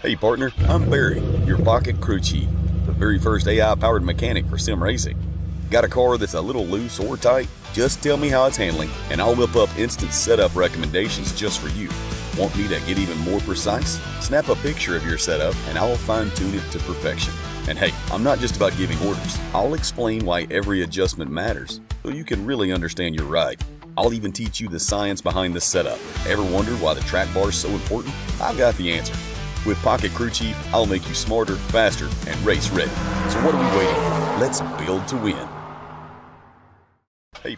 Hey partner, I'm Barry, your pocket crew chief, the very first AI-powered mechanic for sim racing. Got a car that's a little loose or tight? Just tell me how it's handling, and I'll whip up instant setup recommendations just for you. Want me to get even more precise? Snap a picture of your setup, and I'll fine-tune it to perfection. And hey, I'm not just about giving orders. I'll explain why every adjustment matters, so you can really understand your ride. I'll even teach you the science behind the setup. Ever wonder why the track bar is so important? I've got the answer. With Pocket Crew Chief, I'll make you smarter, faster, and race ready. So what are we waiting for? Let's build to win. Hey.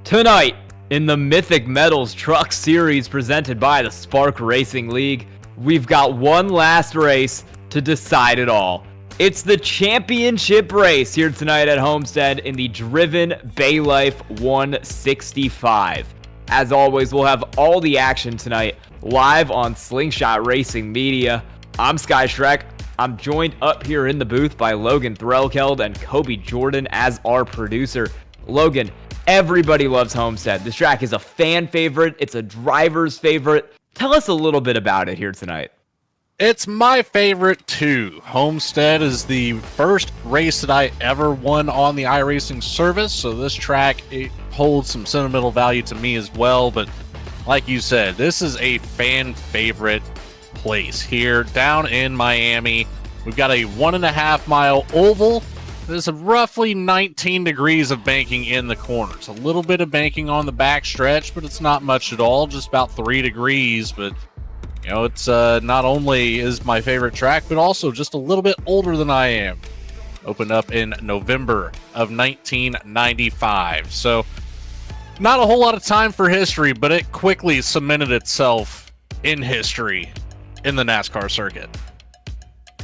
Tonight, in the Mythic Metals Truck Series presented by the Spark Racing League, we've got one last race to decide it all. It's the championship race here tonight at Homestead in the Driven Bay Life 165. As always, we'll have all the action tonight live on Slingshot Racing Media. I'm Sky Shrek. I'm joined up here in the booth by Logan Threlkeld and Kobe Jordan as our producer. Logan, everybody loves Homestead. This track is a fan favorite. It's a driver's favorite. Tell us a little bit about it here tonight. It's my favorite too. Homestead is the first race that I ever won on the iRacing service, so this track, it holds some sentimental value to me as well. But like you said, this is a fan favorite place here down in Miami. We've got a 1.5 mile oval. There's roughly 19 degrees of banking in the corners. A little bit of banking on the back stretch, but it's not much at all, just about 3 degrees. But, you know, it's not only is my favorite track, but also just a little bit older than I am. Opened up in November of 1995. So, not a whole lot of time for history, but it quickly cemented itself in history in the NASCAR circuit.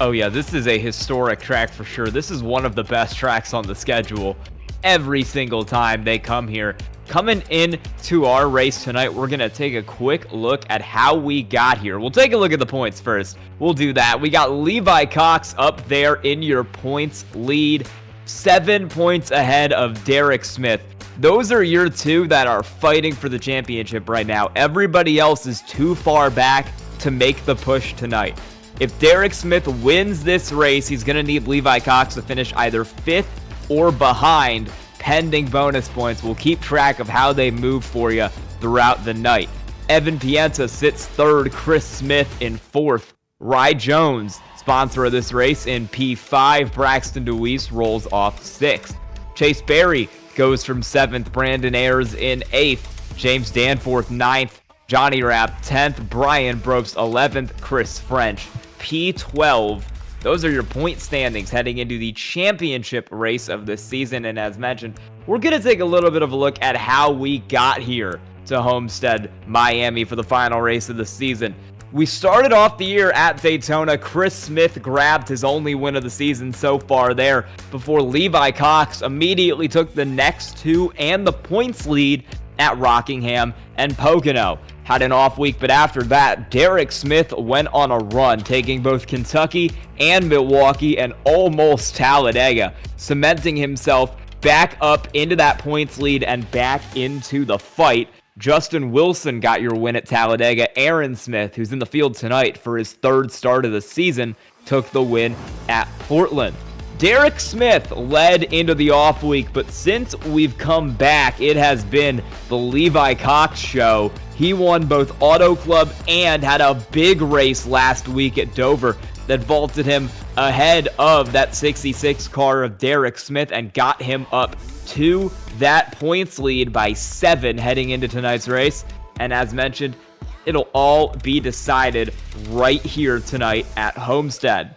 Oh yeah, this is a historic track for sure. This is one of the best tracks on the schedule every single time they come here. Coming in to our race tonight, we're going to take a quick look at how we got here. We'll take a look at the points first. We'll do that. We got Levi Cox up there in your points lead, 7 points ahead of Derrek Smith. Those are your two that are fighting for the championship right now. Everybody else is too far back to make the push tonight. If Derrek Smith wins this race, he's going to need Levi Cox to finish either 5th or behind, pending bonus points. We'll keep track of how they move for you throughout the night. Evan Pienta sits 3rd, Chris Smith in 4th. Rye Jones, sponsor of this race, in P5. Braxton DeWeese rolls off 6th. Chase Berry goes from 7th. Brandon Ayers in 8th. James Danforth 9th. Johnny Rapp 10th. Brian Brobst 11th. Chris French P12. Those are your point standings heading into the championship race of this season. And as mentioned, we're going to take a little bit of a look at how we got here to Homestead, Miami for the final race of the season. We started off the year at Daytona. Chris Smith grabbed his only win of the season so far there before Levi Cox immediately took the next two and the points lead at Rockingham and Pocono. Had an off week, but after that, Derrek Smith went on a run, taking both Kentucky and Milwaukee and almost Talladega, cementing himself back up into that points lead and back into the fight. Justin Wilson got your win at Talladega. Aaron Smith, who's in the field tonight for his 3rd start of the season, took the win at Portland. Derrek Smith led into the off week, but since we've come back, it has been the Levi Cox show. He won both Auto Club and had a big race last week at Dover that vaulted him ahead of that 66 car of Derrek Smith and got him up to that points lead by 7 heading into tonight's race. And as mentioned, it'll all be decided right here tonight at Homestead.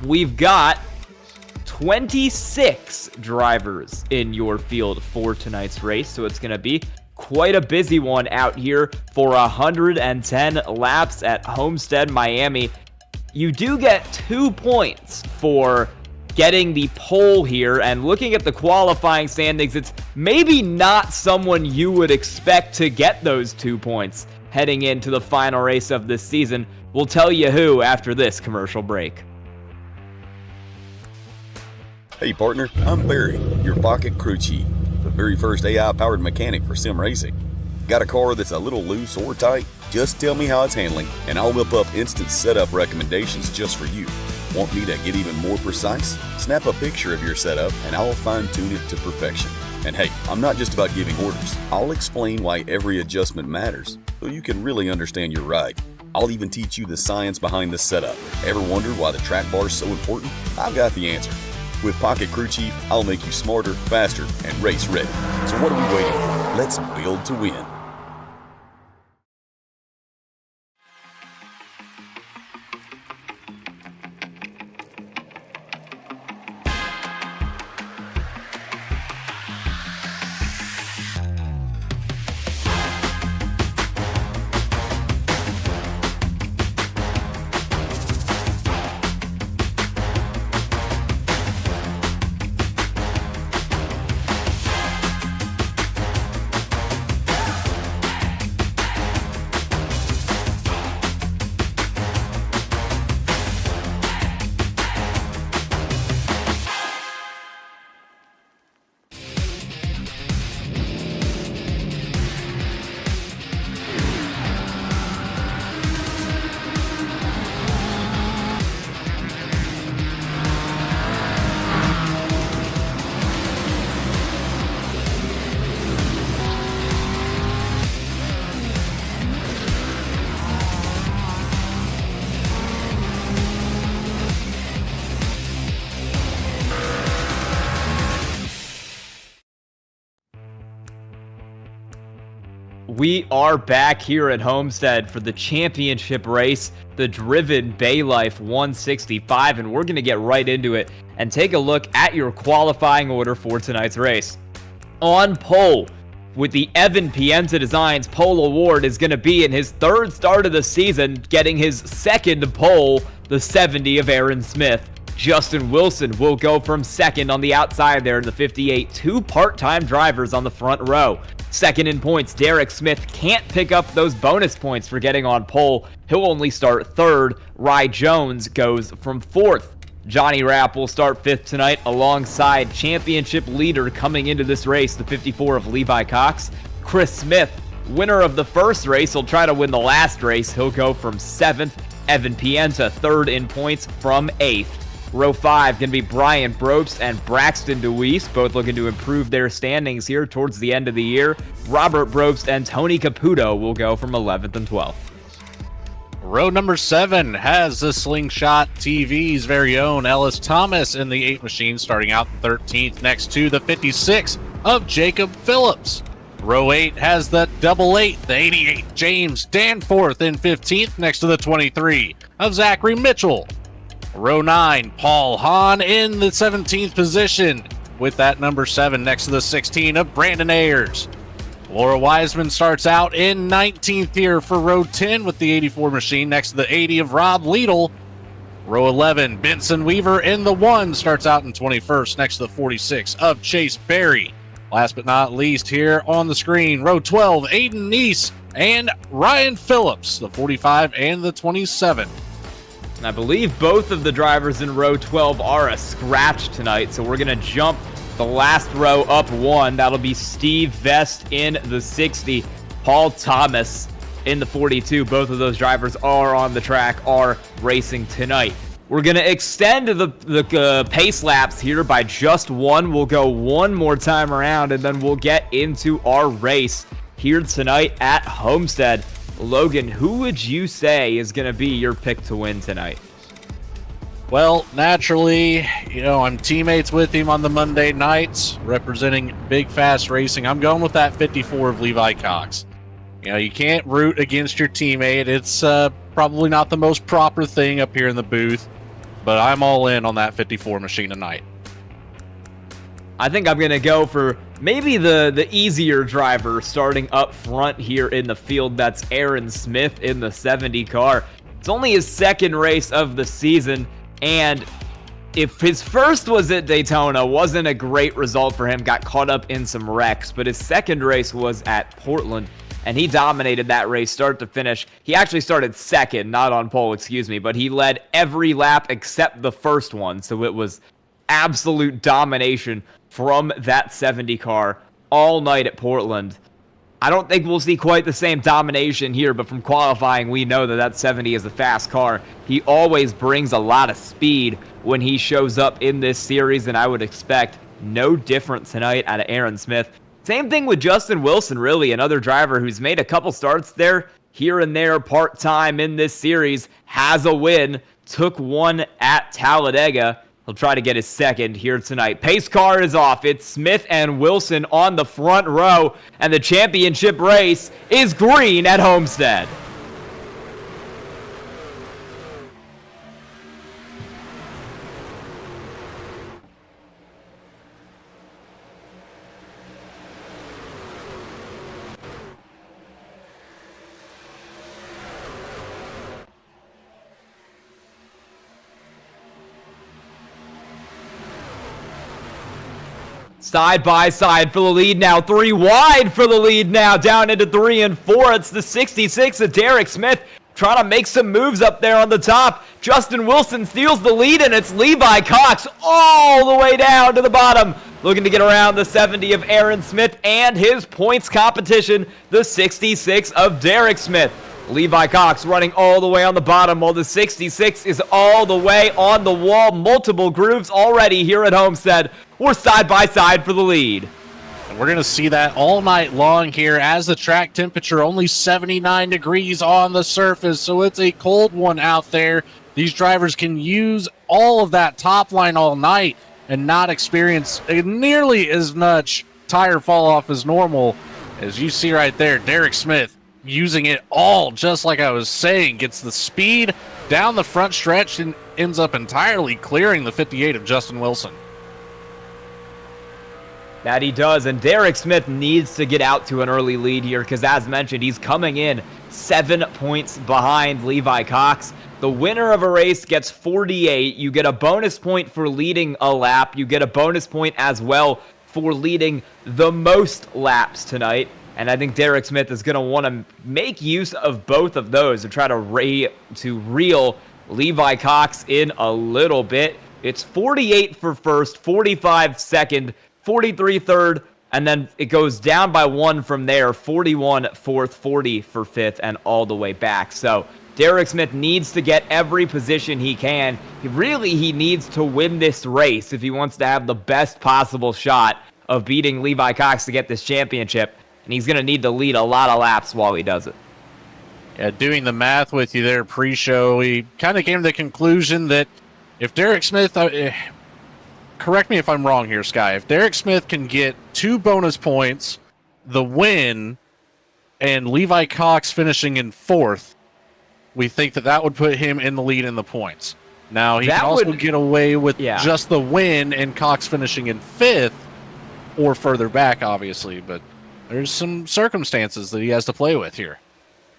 We've got 26 drivers in your field for tonight's race, so it's going to be quite a busy one out here for 110 laps at Homestead-Miami. You do get 2 points for getting the pole here, and looking at the qualifying standings, it's maybe not someone you would expect to get those 2 points heading into the final race of this season. We'll tell you who after this commercial break. Hey partner, I'm Barry, your pocket crew chief, the very first AI-powered mechanic for sim racing. Got a car that's a little loose or tight? Just tell me how it's handling, and I'll whip up instant setup recommendations just for you. Want me to get even more precise? Snap a picture of your setup, and I'll fine-tune it to perfection. And hey, I'm not just about giving orders. I'll explain why every adjustment matters, so you can really understand your ride. I'll even teach you the science behind the setup. Ever wondered why the track bar is so important? I've got the answer. With Pocket Crew Chief, I'll make you smarter, faster, and race ready. So what are we waiting for? Let's build to win. We are back here at Homestead for the championship race, the Driven Bay Life 165, and we're going to get right into it and take a look at your qualifying order for tonight's race. On pole, with the Evan Pienta Designs pole award, is going to be in his third start of the season, getting his second pole, the 70 of Aaron Smith. Justin Wilson will go from second on the outside there in the 58. Two part-time drivers on the front row. Second in points, Derrek Smith can't pick up those bonus points for getting on pole. He'll only start third. Rye Jones goes from fourth. Johnny Rapp will start fifth tonight alongside championship leader coming into this race, the 54 of Levi Cox. Chris Smith, winner of the first race, will try to win the last race. He'll go from seventh. Evan Pienta, third in points from eighth. Row 5 going to be Brian Brobst and Braxton DeWeese, both looking to improve their standings here towards the end of the year. Robert Brobst and Tony Caputo will go from 11th and 12th. Row number 7 has the Slingshot TV's very own Ellis Thomas in the 8 machine, starting out 13th next to the 56 of Jacob Phillips. Row 8 has the double 8, the 88 James Danforth in 15th next to the 23 of Zachary Mitchell. Row 9, Paul Hahn in the 17th position with that number 7 next to the 16 of Brandon Ayers. Laura Wiseman starts out in 19th here for row 10 with the 84 machine next to the 80 of Rob Liedl. Row 11, Benson Weaver in the 1 starts out in 21st next to the 46 of Chase Berry. Last but not least here on the screen, row 12, Aiden Neese and Ryan Phillips, the 45 and the 27. And I believe both of the drivers in row 12 are a scratch tonight, so we're going to jump the last row up one. That'll be Steve Vest in the 60, Paul Thomas in the 42. Both of those drivers are on the track, are racing tonight. We're going to extend the pace laps here by just one. We'll go one more time around, and then we'll get into our race here tonight at Homestead. Logan, who would you say is going to be your pick to win tonight? Well, naturally, I'm teammates with him on the Monday nights, representing Big Fast Racing. I'm going with that 54 of Levi Cox. You can't root against your teammate. It's probably not the most proper thing up here in the booth, but I'm all in on that 54 machine tonight. I think I'm going to go for maybe the easier driver starting up front here in the field. That's Aaron Smith in the 70 car. It's only his second race of the season, and if his first was at Daytona, wasn't a great result for him, got caught up in some wrecks, but his second race was at Portland, and he dominated that race start to finish. He actually started second, not on pole, excuse me, but he led every lap except the first one, so it was absolute domination from that 70 car all night at Portland. I don't think we'll see quite the same domination here, but from qualifying, we know that 70 is a fast car. He always brings a lot of speed when he shows up in this series, and I would expect no different tonight out of Aaron Smith. Same thing with Justin Wilson, really, another driver who's made a couple starts there, here and there, part-time in this series, has a win, took one at Talladega. He'll try to get his second here tonight. Pace car is off. It's Smith and Wilson on the front row, and the championship race is green at Homestead. Side by side for the lead now. 3 wide for the lead now. Down into 3 and 4. It's the 66 of Derrek Smith trying to make some moves up there on the top. Justin Wilson steals the lead, and it's Levi Cox all the way down to the bottom, looking to get around the 70 of Aaron Smith and his points competition, the 66 of Derrek Smith. Levi Cox running all the way on the bottom, while the 66 is all the way on the wall. Multiple grooves already here at Homestead. We're side by side for the lead. And we're going to see that all night long here as the track temperature only 79 degrees on the surface, so it's a cold one out there. These drivers can use all of that top line all night and not experience nearly as much tire fall off as normal. As you see right there, Derek Smith using it all, just like I was saying, gets the speed down the front stretch and ends up entirely clearing the 58 of Justin Wilson. That he does, and Derek Smith needs to get out to an early lead here because, as mentioned, he's coming in 7 points behind Levi Cox. The winner of a race gets 48. You get a bonus point for leading a lap. You get a bonus point as well for leading the most laps tonight. And I think Derek Smith is going to want to make use of both of those to try to reel Levi Cox in a little bit. It's 48 for first, 45 second, 43 third, and then it goes down by 1 from there, 41 fourth, 40 for fifth, and all the way back. So Derek Smith needs to get every position he can. He needs to win this race if he wants to have the best possible shot of beating Levi Cox to get this championship. And he's going to need to lead a lot of laps while he does it. Yeah, doing the math with you there pre-show, we kind of came to the conclusion that if Derek Smith, correct me if I'm wrong here, Sky, if Derek Smith can get 2 bonus points, the win, and Levi Cox finishing in 4th, we think that would put him in the lead in the points. Now, he can also get away with just the win and Cox finishing in 5th or further back, obviously, but there's some circumstances that he has to play with here.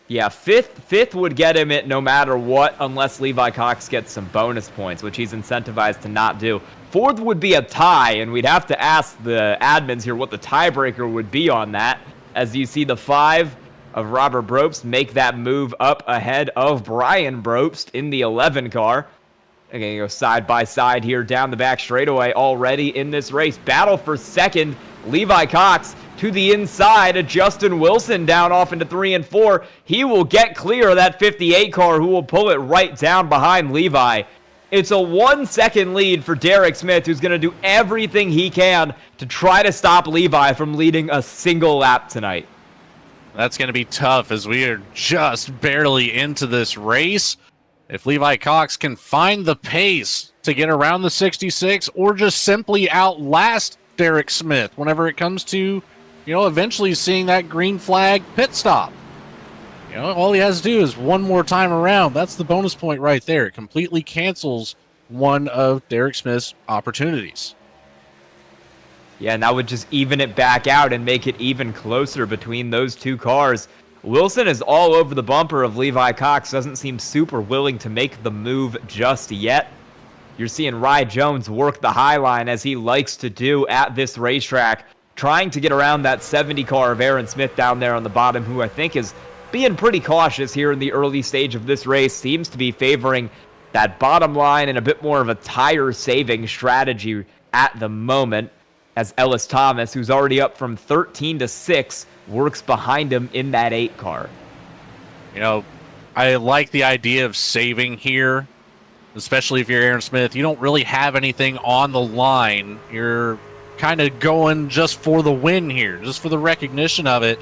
Yeah, fifth would get him it no matter what, unless Levi Cox gets some bonus points, which he's incentivized to not do. 4th would be a tie, and we'd have to ask the admins here what the tiebreaker would be on that, as you see the 5 of Robert Brobst make that move up ahead of Brian Brobst in the 11 car. They're going to go side by side here down the back straightaway already in this race. Battle for second, Levi Cox to the inside of Justin Wilson down off into 3 and 4. He will get clear of that 58 car who will pull it right down behind Levi. It's a 1-second lead for Derek Smith, who's going to do everything he can to try to stop Levi from leading a single lap tonight. That's going to be tough as we are just barely into this race. If Levi Cox can find the pace to get around the 66 or just simply outlast Derek Smith whenever it comes to, eventually seeing that green flag pit stop. All he has to do is one more time around. That's the bonus point right there. It completely cancels one of Derek Smith's opportunities. Yeah, and that would just even it back out and make it even closer between those two cars. Wilson is all over the bumper of Levi Cox. Doesn't seem super willing to make the move just yet. You're seeing Rye Jones work the high line as he likes to do at this racetrack, trying to get around that 70 car of Aaron Smith down there on the bottom, who I think is being pretty cautious here in the early stage of this race. Seems to be favoring that bottom line and a bit more of a tire-saving strategy at the moment, as Ellis Thomas, who's already up from 13 to 6, works behind him in that 8 car. I like the idea of saving here, especially if you're Aaron Smith. You don't really have anything on the line. You're kind of going just for the win here, just for the recognition of it.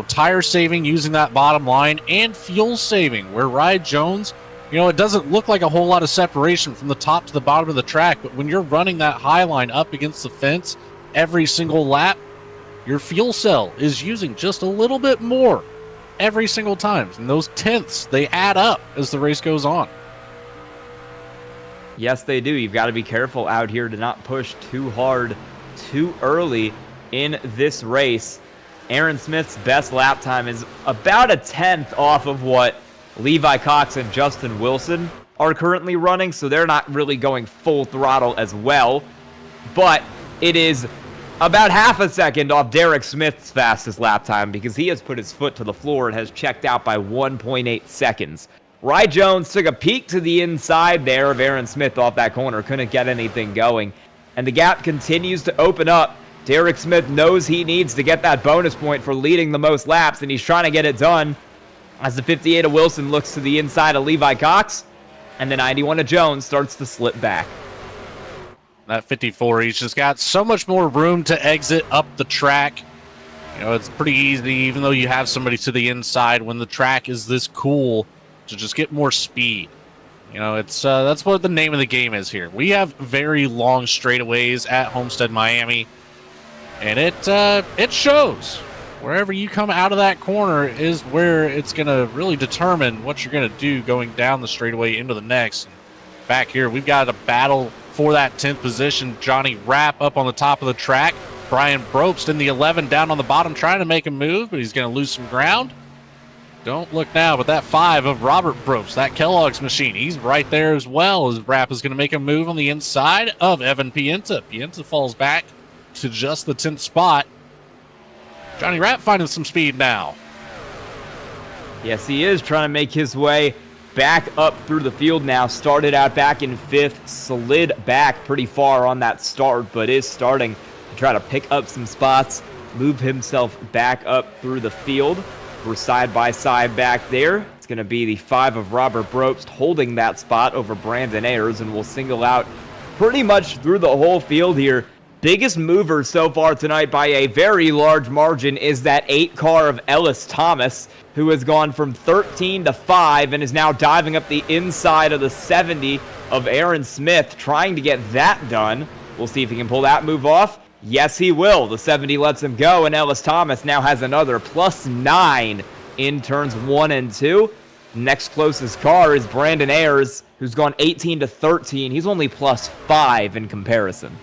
Tire saving using that bottom line and fuel saving, where Rye Jones, it doesn't look like a whole lot of separation from the top to the bottom of the track, but when you're running that high line up against the fence every single lap, your fuel cell is using just a little bit more every single time. And those tenths, they add up as the race goes on. Yes, they do. You've got to be careful out here to not push too hard too early in this race. Aaron Smith's best lap time is about a 10th off of what Levi Cox and Justin Wilson are currently running, so they're not really going full throttle as well. But it is about half a second off Derek Smith's fastest lap time because he has put his foot to the floor and has checked out by 1.8 seconds. Rye Jones took a peek to the inside there of Aaron Smith off that corner, couldn't get anything going. And the gap continues to open up. Derek Smith knows he needs to get that bonus point for leading the most laps, and he's trying to get it done as the 58 of Wilson looks to the inside of Levi Cox, and the 91 of Jones starts to slip back. That 54, he's just got so much more room to exit up the track. It's pretty easy, even though you have somebody to the inside, when the track is this cool, to just get more speed. It's that's what the name of the game is here. We have very long straightaways at Homestead-Miami, and it shows. wherever you come out of that corner is where it's going to really determine what you're going to do going down the straightaway into the next. Back here, we've got a battle for that 10th position. Johnny Rapp up on the top of the track. Brian Brobst in the 11 down on the bottom trying to make a move, but he's going to lose some ground. Don't look now, but that 5 of Robert Brobst, that Kellogg's machine, he's right there as well, as Rapp is going to make a move on the inside of Evan Pienta. Pienta falls back to just the 10th spot. Johnny Rapp finding some speed now. Yes, he is trying to make his way back up through the field now. Started out back in 5th, slid back pretty far on that start, but is starting to try to pick up some spots, move himself back up through the field. We're side by side back there. It's going to be the 5 of Robert Brobst holding that spot over Brandon Ayers, and we'll single out pretty much through the whole field here. Biggest mover so far tonight by a very large margin is that 8 car of Ellis Thomas, who has gone from 13 to 5 and is now diving up the inside of the 70 of Aaron Smith, trying to get that done. We'll see if he can pull that move off. Yes, he will. The 70 lets him go, and Ellis Thomas now has another +9 in turns 1 and 2. Next closest car is Brandon Ayers, who's gone 18 to 13. He's only +5 in comparison.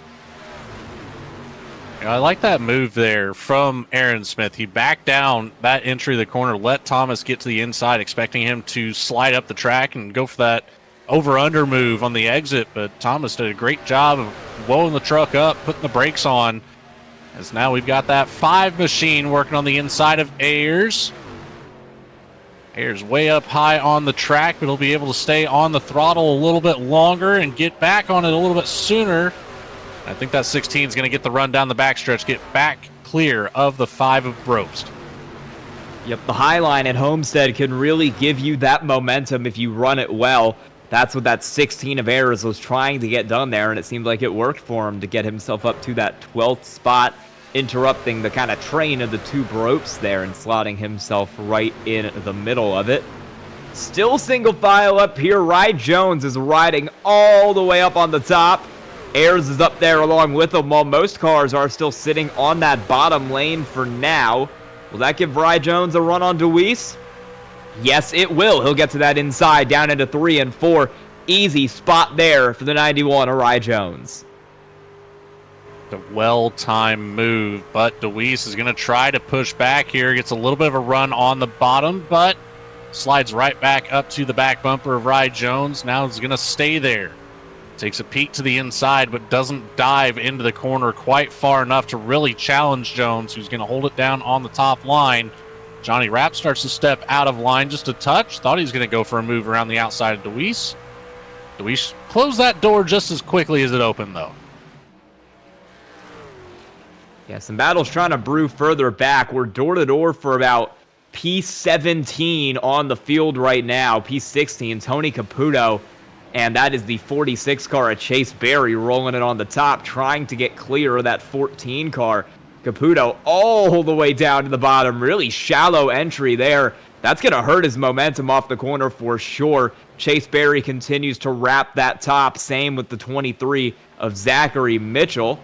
I like that move there from Aaron Smith. He backed down that entry of the corner, let Thomas get to the inside, expecting him to slide up the track and go for that over-under move on the exit, but Thomas did a great job of blowing the truck up, putting the brakes on, as now we've got that 5 machine working on the inside of Ayers. Ayers way up high on the track, but he'll be able to stay on the throttle a little bit longer and get back on it a little bit sooner. I think that 16 is going to get the run down the backstretch, get back clear of the 5 of Brobst. Yep, the high line at Homestead can really give you that momentum if you run it well. That's what that 16 of Ayers was trying to get done there, and it seemed like it worked for him to get himself up to that 12th spot, interrupting the kind of train of the 2 Brobsts there and slotting himself right in the middle of it. Still single file up here. Rye Jones is riding all the way up on the top. Ayers is up there along with him, while most cars are still sitting on that bottom lane for now. Will that give Rye Jones a run on Deweese? Yes, it will. He'll get to that inside, down into 3 and 4. Easy spot there for the 91 of Rye Jones. The well-timed move, but Deweese is going to try to push back here. Gets a little bit of a run on the bottom, but slides right back up to the back bumper of Rye Jones. Now he's going to stay there. Takes a peek to the inside, but doesn't dive into the corner quite far enough to really challenge Jones, who's going to hold it down on the top line. Johnny Rapp starts to step out of line just a touch. Thought he was going to go for a move around the outside of Deweese. Deweese closed that door just as quickly as it opened, though. Yeah, some battles trying to brew further back. We're door-to-door for about P17 on the field right now. P16, Tony Caputo. And that is the 46 car of Chase Berry rolling it on the top, trying to get clear of that 14 car. Caputo all the way down to the bottom. Really shallow entry there. That's going to hurt his momentum off the corner for sure. Chase Berry continues to wrap that top. Same with the 23 of Zachary Mitchell.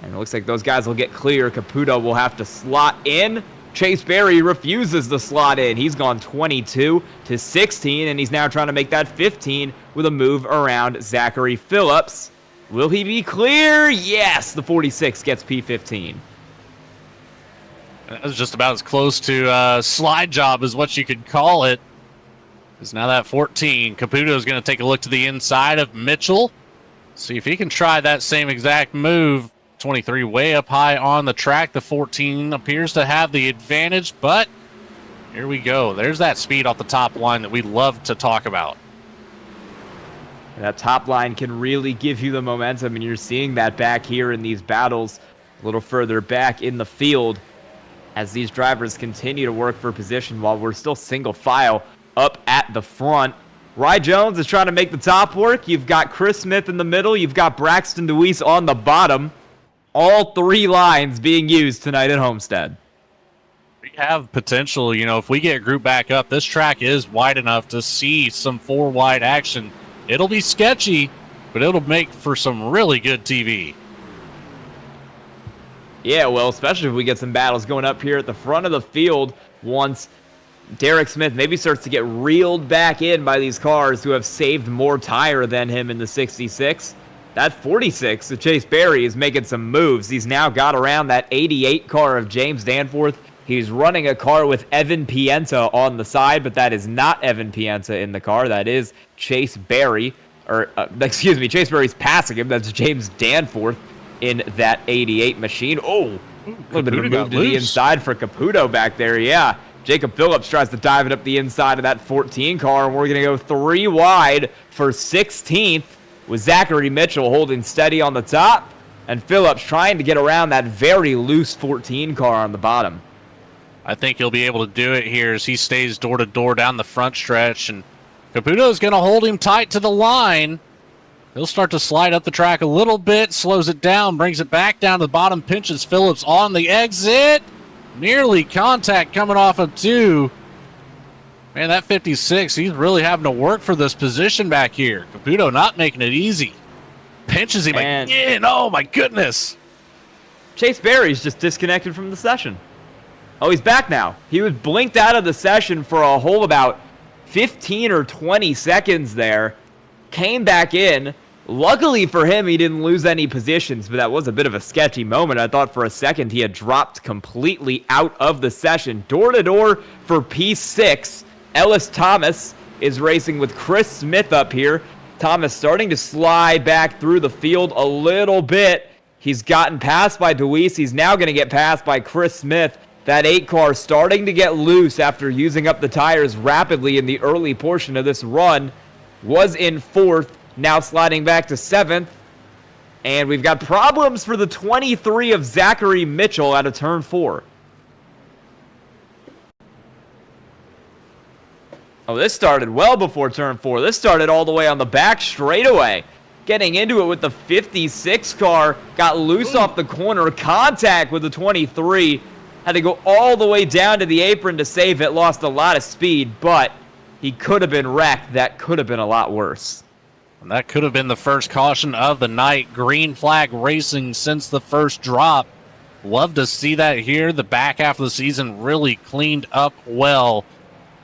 And it looks like those guys will get clear. Caputo will have to slot in. Chase Berry refuses to slot in. He's gone 22 to 16, and he's now trying to make that 15 with a move around Zachary Phillips. Will he be clear? Yes, the 46 gets P15. That was just about as close to a slide job as what you could call it. Because now that 14, Caputo is going to take a look to the inside of Mitchell. See if he can try that same exact move. 23 way up high on the track. The 14 appears to have the advantage, but here we go. There's that speed off the top line that we love to talk about. That top line can really give you the momentum, and you're seeing that back here in these battles a little further back in the field as these drivers continue to work for position while we're still single file up at the front. Rye Jones is trying to make the top work. You've got Chris Smith in the middle. You've got Braxton Deweese on the bottom. All 3 lines being used tonight at Homestead. We have potential, you know, if we get group back up, this track is wide enough to see some 4-wide action. It'll be sketchy, but it'll make for some really good TV. Yeah, well, especially if we get some battles going up here at the front of the field once Derrek Smith maybe starts to get reeled back in by these cars who have saved more tire than him in the 66. That 46, the Chase Berry, is making some moves. He's now got around that 88 car of James Danforth. He's running a car with Evan Pienta on the side, but that is not Evan Pienta in the car. That is Chase Berry. Excuse me, Chase Berry's passing him. That's James Danforth in that 88 machine. Oh, a little bit of a move to the inside for Caputo back there. Yeah, Jacob Phillips tries to dive it up the inside of that 14 car, and we're going to go 3 wide for 16th with Zachary Mitchell holding steady on the top, and Phillips trying to get around that very loose 14 car on the bottom. I think he'll be able to do it here as he stays door to door down the front stretch, and Caputo is going to hold him tight to the line. He'll start to slide up the track a little bit, slows it down, brings it back down to the bottom, pinches Phillips on the exit. Nearly contact coming off of 2. Man, that 56, he's really having to work for this position back here. Caputo not making it easy. Pinches him again. Oh, my goodness. Chase Berry's just disconnected from the session. Oh, he's back now. He was blinked out of the session for a whole about 15 or 20 seconds there. Came back in. Luckily for him, he didn't lose any positions, but that was a bit of a sketchy moment. I thought for a second he had dropped completely out of the session. Door to door for P6. Ellis Thomas is racing with Chris Smith up here. Thomas starting to slide back through the field a little bit. He's gotten passed by DeWeese. He's now going to get passed by Chris Smith. That 8 car starting to get loose after using up the tires rapidly in the early portion of this run. Was in 4th, now sliding back to 7th. And we've got problems for the 23 of Zachary Mitchell out of turn 4. Oh, this started well before turn 4. This started all the way on the back straightaway. Getting into it with the 56 car. Got loose off the corner. Contact with the 23. Had to go all the way down to the apron to save it. Lost a lot of speed, but he could have been wrecked. That could have been a lot worse. And that could have been the first caution of the night. Green flag racing since the first drop. Love to see that here. The back half of the season really cleaned up well.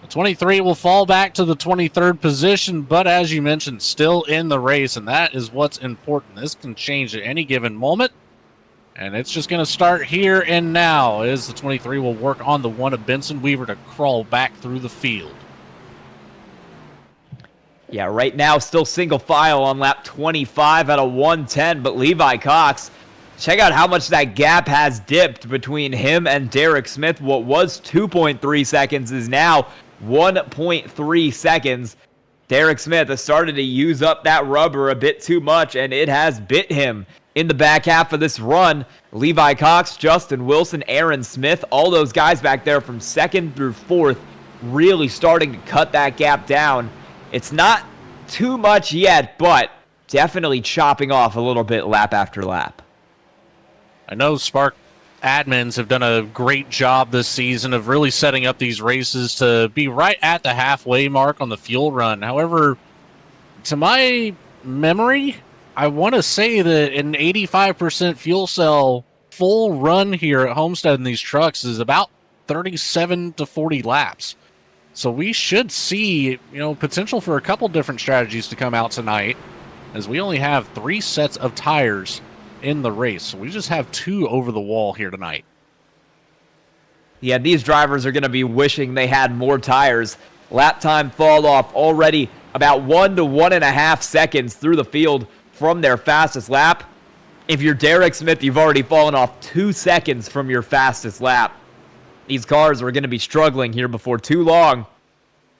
The 23 will fall back to the 23rd position, but as you mentioned, still in the race, and that is what's important. This can change at any given moment. And it's just going to start here and now as the 23 will work on the one of Benson Weaver to crawl back through the field. Yeah, right now still single file on lap 25 out of 110, but Levi Cox, check out how much that gap has dipped between him and Derrek Smith. What was 2.3 seconds is now 1.3 seconds. Derrek Smith has started to use up that rubber a bit too much, and it has bit him. In the back half of this run, Levi Cox, Justin Wilson, Aaron Smith, all those guys back there from 2nd through 4th really starting to cut that gap down. It's not too much yet, but definitely chopping off a little bit lap after lap. I know Spark admins have done a great job this season of really setting up these races to be right at the halfway mark on the fuel run. However, to my memory, I want to say that an 85% fuel cell full run here at Homestead in these trucks is about 37 to 40 laps. So we should see, potential for a couple different strategies to come out tonight, as we only have 3 sets of tires in the race. So we just have 2 over the wall here tonight. Yeah, these drivers are going to be wishing they had more tires. Lap time fall off already about 1 to 1.5 seconds through the field from their fastest lap. If you're Derrek Smith, you've already fallen off 2 seconds from your fastest lap. These cars are going to be struggling here before too long,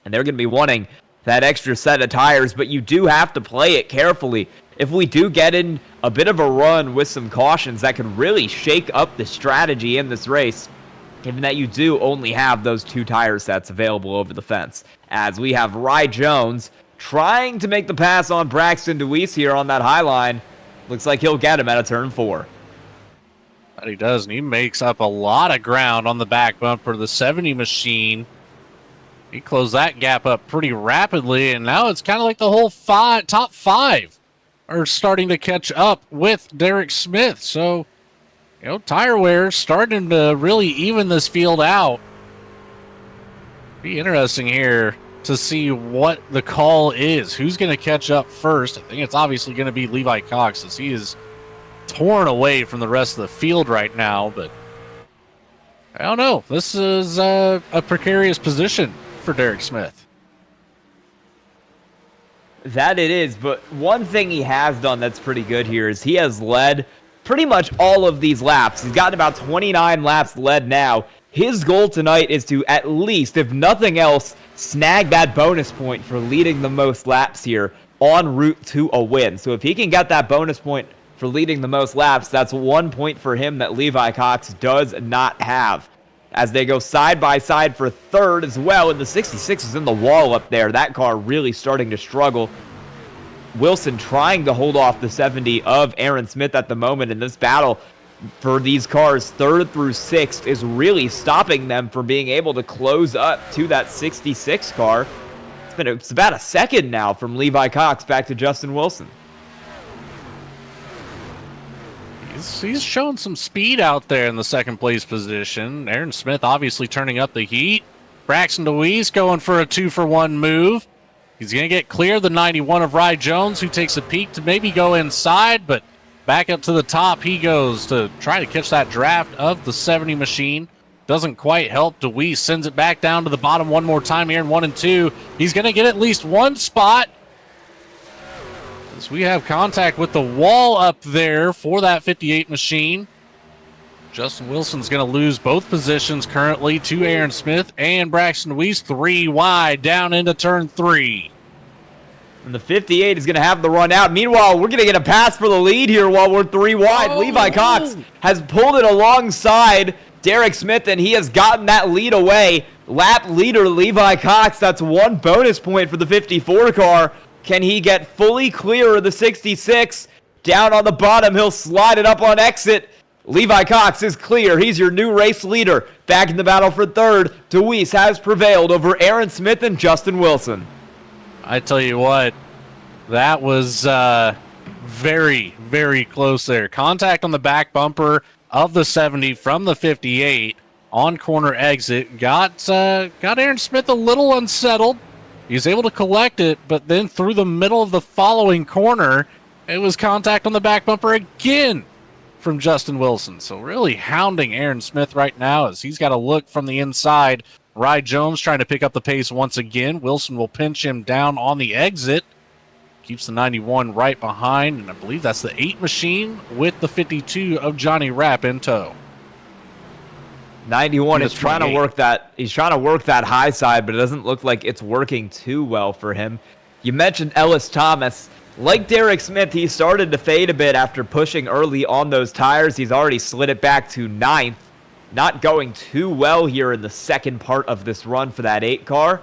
and they're going to be wanting that extra set of tires, but you do have to play it carefully. If we do get in a bit of a run with some cautions, that could really shake up the strategy in this race, given that you do only have those 2 tire sets available over the fence. As we have Rye Jones trying to make the pass on Braxton DeWeese here on that high line. Looks like he'll get him out of turn 4. That he does, and he makes up a lot of ground on the back bumper. The 70 machine, he closed that gap up pretty rapidly, and now it's kind of like the whole top 5 are starting to catch up with Derrek Smith. So Tire wear starting to really even this field out. Be interesting here to see what the call is. Who's going to catch up first? I think it's obviously going to be Levi Cox, as he is torn away from the rest of the field right now. But I don't know. This is a precarious position for Derrek Smith. That it is, but one thing he has done that's pretty good here is he has led pretty much all of these laps. He's gotten about 29 laps led now. His goal tonight is to at least, if nothing else, snag that bonus point for leading the most laps here en route to a win. So if he can get that bonus point for leading the most laps, that's 1 point for him that Levi Cox does not have. As they go side by side for third as well, and the 66 is in the wall up there. That car really starting to struggle. Wilson trying to hold off the 70 of Aaron Smith at the moment, in this battle for these cars, third through sixth, is really stopping them from being able to close up to that 66 car. It's about a second now from Levi Cox back to Justin Wilson. He's shown some speed out there in the second place position. Aaron Smith obviously turning up the heat. Braxton DeWeese going for a 2-for-1 move. He's going to get clear the 91 of Rye Jones, who takes a peek to maybe go inside, but back up to the top he goes to try to catch that draft of the 70 machine. Doesn't quite help. DeWeese sends it back down to the bottom one more time here in 1 and 2. He's going to get at least one spot, as we have contact with the wall up there for that 58 machine. Justin Wilson's going to lose both positions currently to Aaron Smith and Braxton DeWeese. 3 wide down into turn 3. And the 58 is going to have the run out. Meanwhile, we're going to get a pass for the lead here while we're 3 wide. Levi Cox has pulled it alongside Derrek Smith, and he has gotten that lead away. Lap leader Levi Cox, that's 1 bonus point for the 54 car. Can he get fully clear of the 66? Down on the bottom, he'll slide it up on exit. Levi Cox is clear. He's your new race leader. Back in the battle for third, DeWeese has prevailed over Aaron Smith and Justin Wilson. I tell you what, that was very, very close there. Contact on the back bumper of the 70 from the 58 on corner exit. Got Aaron Smith a little unsettled. He was able to collect it, but then through the middle of the following corner, it was contact on the back bumper again from Justin Wilson. So really hounding Aaron Smith right now, as he's got a look from the inside. Rye Jones trying to pick up the pace once again. Wilson will pinch him down on the exit. Keeps the 91 right behind, and I believe that's the 8 machine with the 52 of Johnny Rapp in tow. 91 is trying to work that. He's trying to work that high side, but it doesn't look like it's working too well for him. You mentioned Ellis Thomas. Like Derrek Smith, he started to fade a bit after pushing early on those tires. He's already slid it back to 9th. Not going too well here in the second part of this run for that 8 car.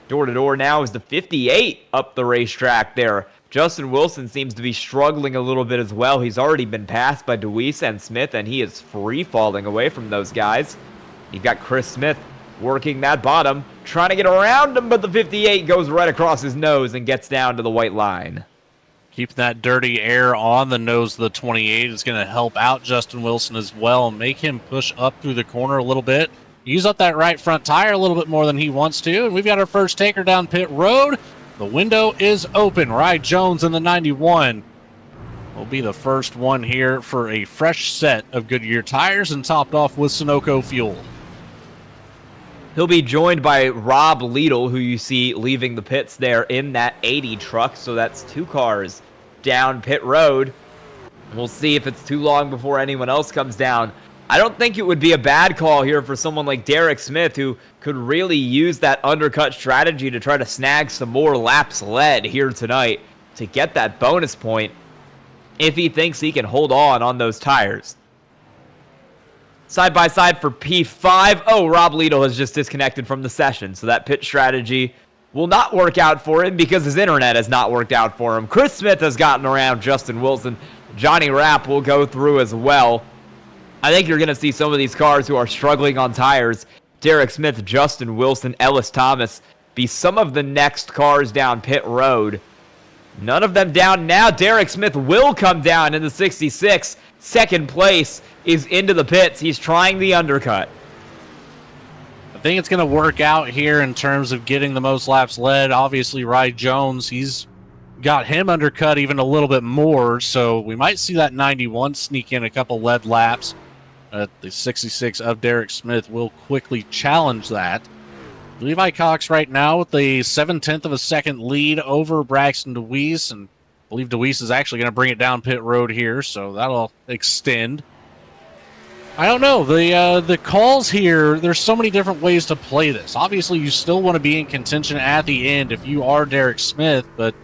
Door to door now is the 58 up the racetrack there. Justin Wilson seems to be struggling a little bit as well. He's already been passed by DeWeese and Smith, and he is free falling away from those guys. You've got Chris Smith working that bottom, trying to get around him, but the 58 goes right across his nose and gets down to the white line. Keeping that dirty air on the nose of the 28 is going to help out Justin Wilson as well and make him push up through the corner a little bit. Use up that right front tire a little bit more than he wants to, and we've got our first taker down pit road. The window is open. Rye Jones in the 91 will be the first one here for a fresh set of Goodyear tires and topped off with Sunoco fuel. He'll be joined by Rob Liedl, who you see leaving the pits there in that 80 truck. So that's 2 cars down pit road. We'll see if it's too long before anyone else comes down. I don't think it would be a bad call here for someone like Derrek Smith, who could really use that undercut strategy to try to snag some more laps led here tonight to get that bonus point if he thinks he can hold on those tires. Side by side for P5. Oh, Rob Liedl has just disconnected from the session, so that pit strategy will not work out for him because his internet has not worked out for him. Chris Smith has gotten around Justin Wilson. Johnny Rapp will go through as well. I think you're going to see some of these cars who are struggling on tires, Derrek Smith, Justin Wilson, Ellis Thomas, be some of the next cars down pit road. None of them down now. Derrek Smith will come down in the 66. Second place is into the pits. He's trying the undercut. I think it's going to work out here in terms of getting the most laps led. Obviously, Rye Jones, he's got him undercut even a little bit more, so we might see that 91 sneak in a couple lead laps. The 66 of Derrek Smith will quickly challenge that. Levi Cox right now with the 7/10 of a second lead over Braxton DeWeese, and I believe DeWeese is actually going to bring it down pit road here, so that'll extend. I don't know. The calls here, there's so many different ways to play this. Obviously, you still want to be in contention at the end if you are Derrek Smith, but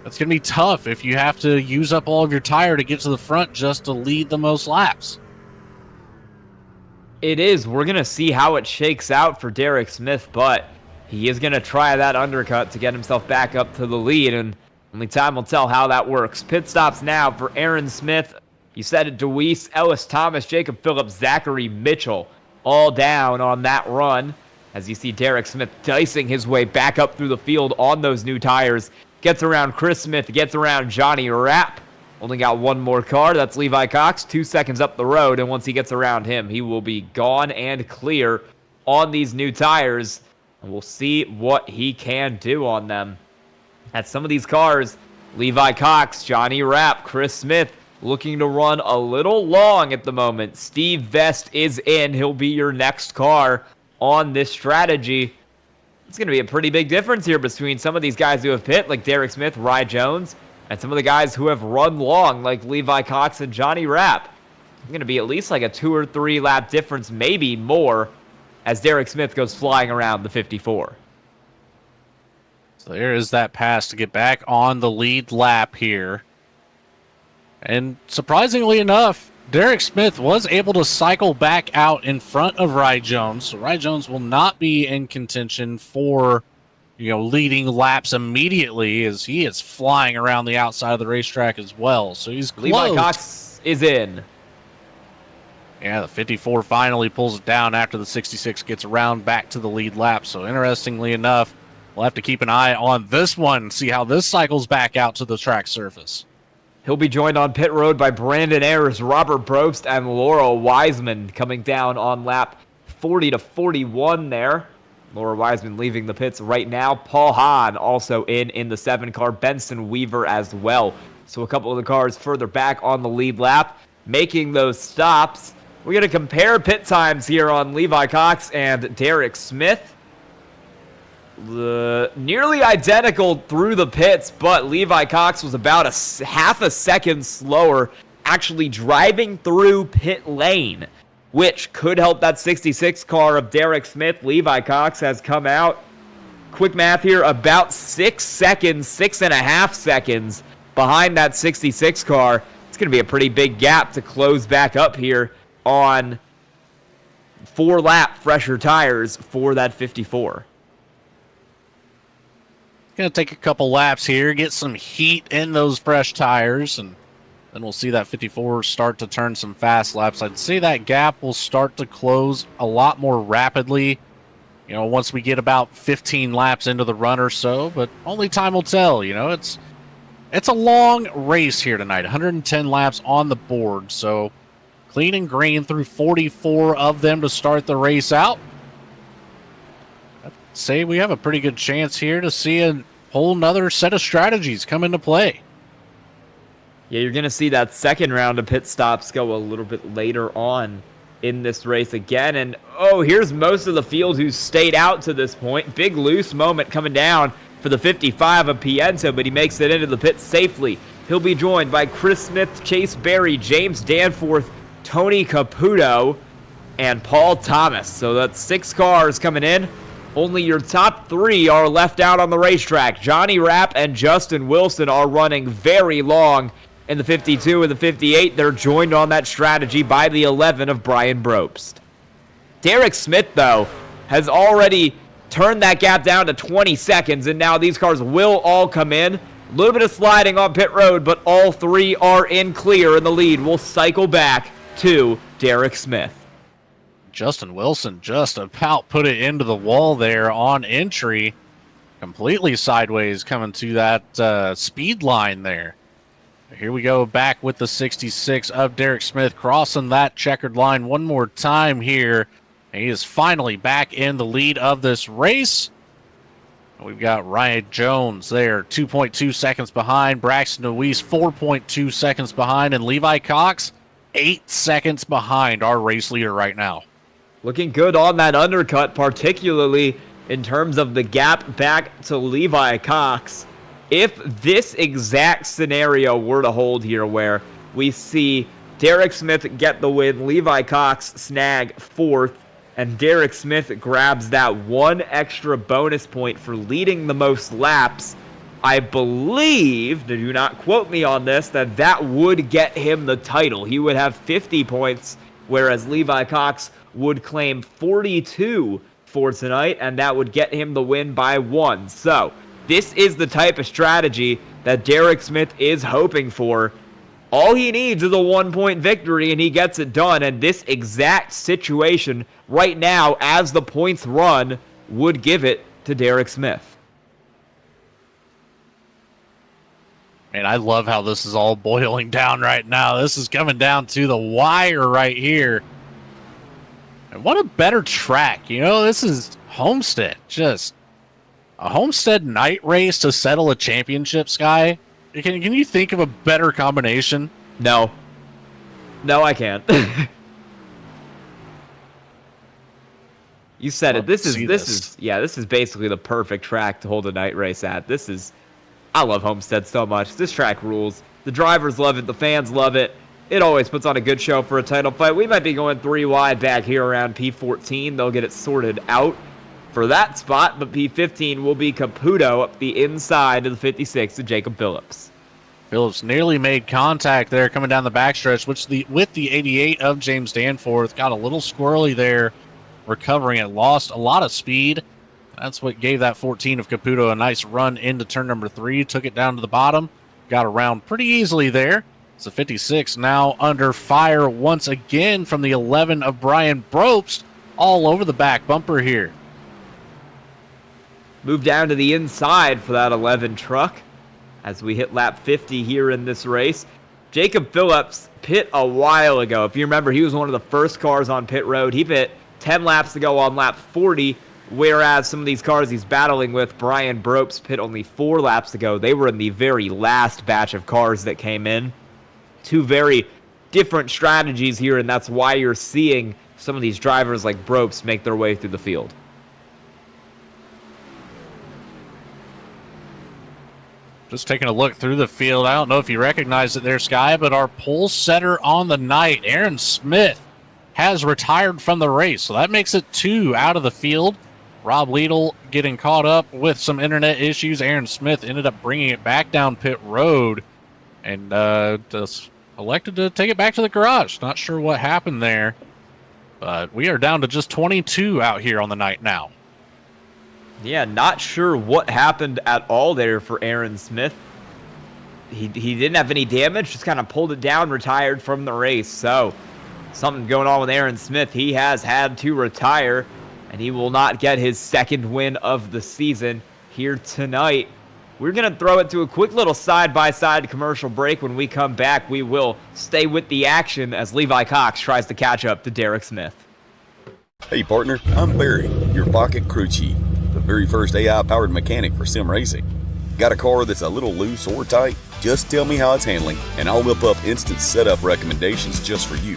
that's going to be tough if you have to use up all of your tire to get to the front just to lead the most laps. It is. We're going to see how it shakes out for Derrek Smith, but he is going to try that undercut to get himself back up to the lead, and only time will tell how that works. Pit stops now for Aaron Smith. You said it, DeWeese, Ellis Thomas, Jacob Phillips, Zachary Mitchell, all down on that run. As you see Derrek Smith dicing his way back up through the field on those new tires. Gets around Chris Smith, gets around Johnny Rapp. Only got one more car. That's Levi Cox, 2 seconds up the road. And once he gets around him, he will be gone and clear on these new tires. And we'll see what he can do on them. At some of these cars, Levi Cox, Johnny Rapp, Chris Smith, looking to run a little long at the moment. Steve Vest is in. He'll be your next car on this strategy. It's going to be a pretty big difference here between some of these guys who have pit, like Derrek Smith, Rye Jones, and some of the guys who have run long, like Levi Cox and Johnny Rapp. It's going to be at least like a 2 or 3 lap difference, maybe more, as Derrek Smith goes flying around the 54. So there is that pass to get back on the lead lap here. And surprisingly enough, Derrek Smith was able to cycle back out in front of Rye Jones. So Rye Jones will not be in contention for, leading laps immediately, as he is flying around the outside of the racetrack as well. So he's close. Levi Cox is in. Yeah, the 54 finally pulls it down after the 66 gets around back to the lead lap. So interestingly enough, we'll have to keep an eye on this one, see how this cycles back out to the track surface. He'll be joined on pit road by Brandon Ayers, Robert Probst, and Laura Wiseman coming down on lap 40 to 41 there. Laura Wiseman leaving the pits right now. Paul Hahn also in the 7 car. Benson Weaver as well. So a couple of the cars further back on the lead lap, making those stops. We're going to compare pit times here on Levi Cox and Derrek Smith. Nearly identical through the pits, but Levi Cox was about half a second slower actually driving through pit lane, which could help that 66 car of Derrek Smith. Levi Cox has come out, quick math here, about 6 seconds, 6.5 seconds behind that 66 car. It's going to be a pretty big gap to close back up here on 4-lap fresher tires for that 54. Going to take a couple laps here, get some heat in those fresh tires, and then we'll see that 54 start to turn some fast laps. I'd say that gap will start to close a lot more rapidly, once we get about 15 laps into the run or so, but only time will tell. It's a long race here tonight, 110 laps on the board, so clean and green through 44 of them to start the race out. Say we have a pretty good chance here to see a whole nother set of strategies come into play. Yeah, you're going to see that second round of pit stops go a little bit later on in this race again. And, here's most of the field who stayed out to this point. Big loose moment coming down for the 55 of Pienta, but he makes it into the pit safely. He'll be joined by Chris Smith, Chase Berry, James Danforth, Tony Caputo, and Paul Thomas. So that's 6 cars coming in. Only your top 3 are left out on the racetrack. Johnny Rapp and Justin Wilson are running very long in the 52 and the 58. They're joined on that strategy by the 11 of Brian Probst. Derrek Smith, though, has already turned that gap down to 20 seconds, and now these cars will all come in. A little bit of sliding on pit road, but all 3 are in clear in the lead. We'll cycle back to Derrek Smith. Justin Wilson just about put it into the wall there on entry. Completely sideways coming to that speed line there. Here we go, back with the 66 of Derek Smith, crossing that checkered line one more time here. And he is finally back in the lead of this race. We've got Ryan Jones there, 2.2 seconds behind. Braxton Deweese, 4.2 seconds behind. And Levi Cox, 8 seconds behind our race leader right now. Looking good on that undercut, particularly in terms of the gap back to Levi Cox. If this exact scenario were to hold here, where we see Derek Smith get the win, Levi Cox snag 4th, and Derek Smith grabs that one extra bonus point for leading the most laps, I believe, do not quote me on this, that would get him the title. He would have 50 points, whereas Levi Cox would claim 42 for tonight, and that would get him the win by 1. So this is the type of strategy that Derek Smith is hoping for. All he needs is a 1-point victory, and he gets it done. And this exact situation right now, as the points run, would give it to Derek Smith. And I love how this is all boiling down right now. This is coming down to the wire right here. And what a better track. You know, this is Homestead. Just a Homestead night race to settle a championship, Sky. Can you think of a better combination? No. No, I can't. You said it. This is basically the perfect track to hold a night race at. I love Homestead so much. This track rules. The drivers love it. The fans love it. It always puts on a good show for a title fight. We might be going 3 wide back here around P14. They'll get it sorted out for that spot, but P15 will be Caputo up the inside of the 56 to Jacob Phillips. Phillips nearly made contact there coming down the backstretch, with the 88 of James Danforth. Got a little squirrely there, recovering it. Lost a lot of speed. That's what gave that 14 of Caputo a nice run into turn number 3. Took it down to the bottom. Got around pretty easily there. It's a 56 now under fire once again from the 11 of Brian Brobst, all over the back bumper here. Move down to the inside for that 11 truck as we hit lap 50 here in this race. Jacob Phillips pit a while ago. If you remember, he was one of the first cars on pit road. He pit 10 laps to go on lap 40, whereas some of these cars he's battling with, Brian Brobst, pit only 4 laps to go. They were in the very last batch of cars that came in. 2 very different strategies here, and that's why you're seeing some of these drivers like Brobst make their way through the field. Just taking a look through the field. I don't know if you recognize it there, Sky, but our pole setter on the night, Aaron Smith, has retired from the race. So that makes it 2 out of the field. Rob Liedl getting caught up with some internet issues. Aaron Smith ended up bringing it back down pit road and just elected to take it back to the garage. Not sure what happened there, but we are down to just 22 out here on the night now. Yeah, not sure what happened at all there for Aaron Smith. He didn't have any damage, just kind of pulled it down, retired from the race. So, something going on with Aaron Smith. He has had to retire, and he will not get his second win of the season here tonight. We're going to throw it to a quick little side-by-side commercial break. When we come back, we will stay with the action as Levi Cox tries to catch up to Derek Smith. Hey partner, I'm Barry, your pocket crew chief, the very first AI-powered mechanic for sim racing. Got a car that's a little loose or tight? Just tell me how it's handling, and I'll whip up instant setup recommendations just for you.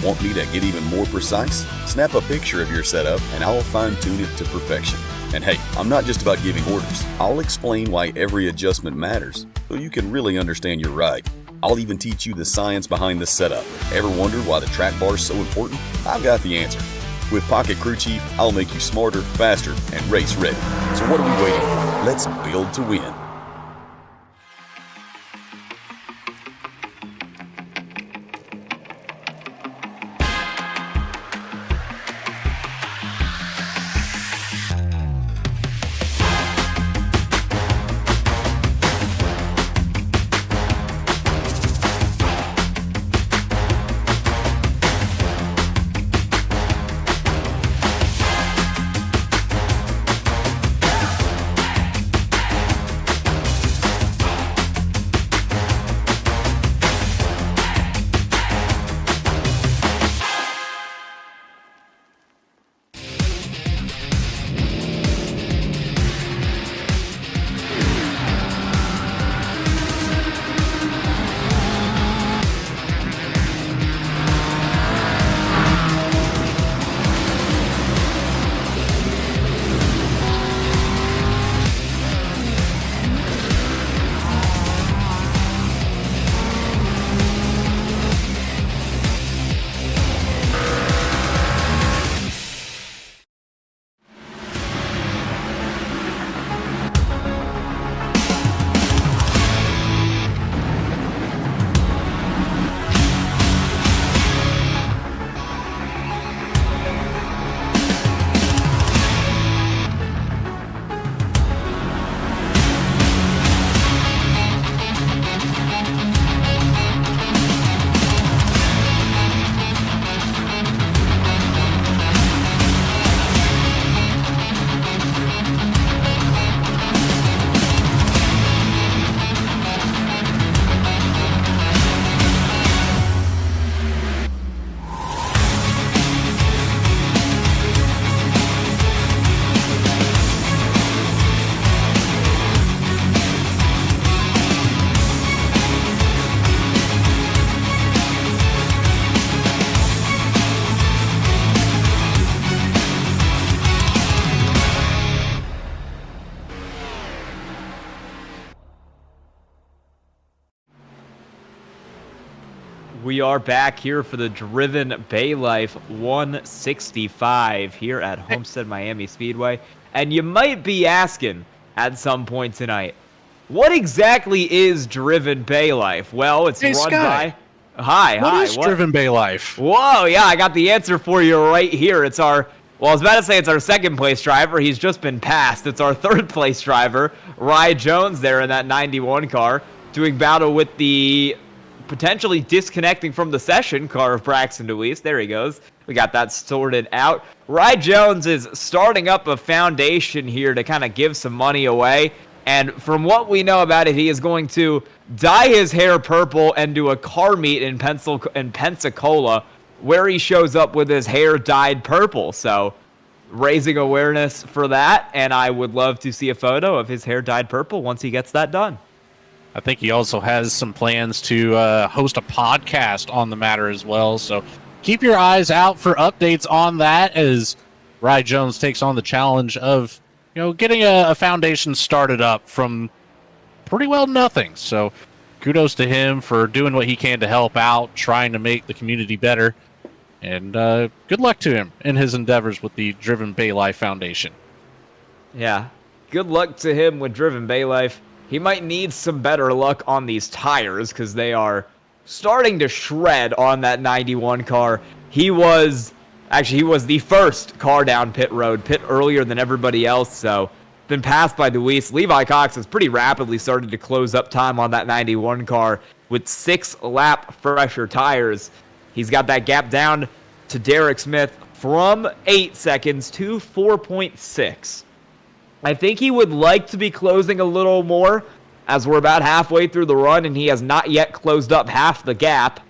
Want me to get even more precise? Snap a picture of your setup, and I'll fine-tune it to perfection. And hey, I'm not just about giving orders. I'll explain why every adjustment matters, so you can really understand your ride. I'll even teach you the science behind the setup. Ever wondered why the track bar is so important? I've got the answer. With Pocket Crew Chief, I'll make you smarter, faster, and race ready. So what are we waiting for? Let's build to win. We are back here for the Driven Bay Life 165 here at Homestead-Miami Speedway. And you might be asking at some point tonight, what exactly is Driven Bay Life? Well, it's run Sky. by... Hi. What is Driven Bay Life? Whoa, yeah, I got the answer for you right here. It's our... Well, I was about to say it's our second place driver. He's just been passed. It's our third place driver, Rye Jones, there in that 91 car, doing battle with the potentially disconnecting from the session car of Braxton DeWeese. There he goes. We got that sorted out. Rye Jones is starting up a foundation here to kind of give some money away. And from what we know about it, he is going to dye his hair purple and do a car meet in Pensacola, where he shows up with his hair dyed purple. So raising awareness for that, and I would love to see a photo of his hair dyed purple once he gets that done. I think he also has some plans to host a podcast on the matter as well. So keep your eyes out for updates on that as Rye Jones takes on the challenge of, getting a foundation started up from pretty well nothing. So kudos to him for doing what he can to help out, trying to make the community better. And good luck to him in his endeavors with the Driven Bay Life Foundation. Yeah, good luck to him with Driven Bay Life. He might need some better luck on these tires because they are starting to shred on that 91 car. He was the first car down pit road, pit earlier than everybody else, so been passed by DeWeese. Levi Cox has pretty rapidly started to close up time on that 91 car with 6-lap fresher tires. He's got that gap down to Derrek Smith from 8 seconds to 4.6. I think he would like to be closing a little more as we're about halfway through the run and he has not yet closed up half the gap,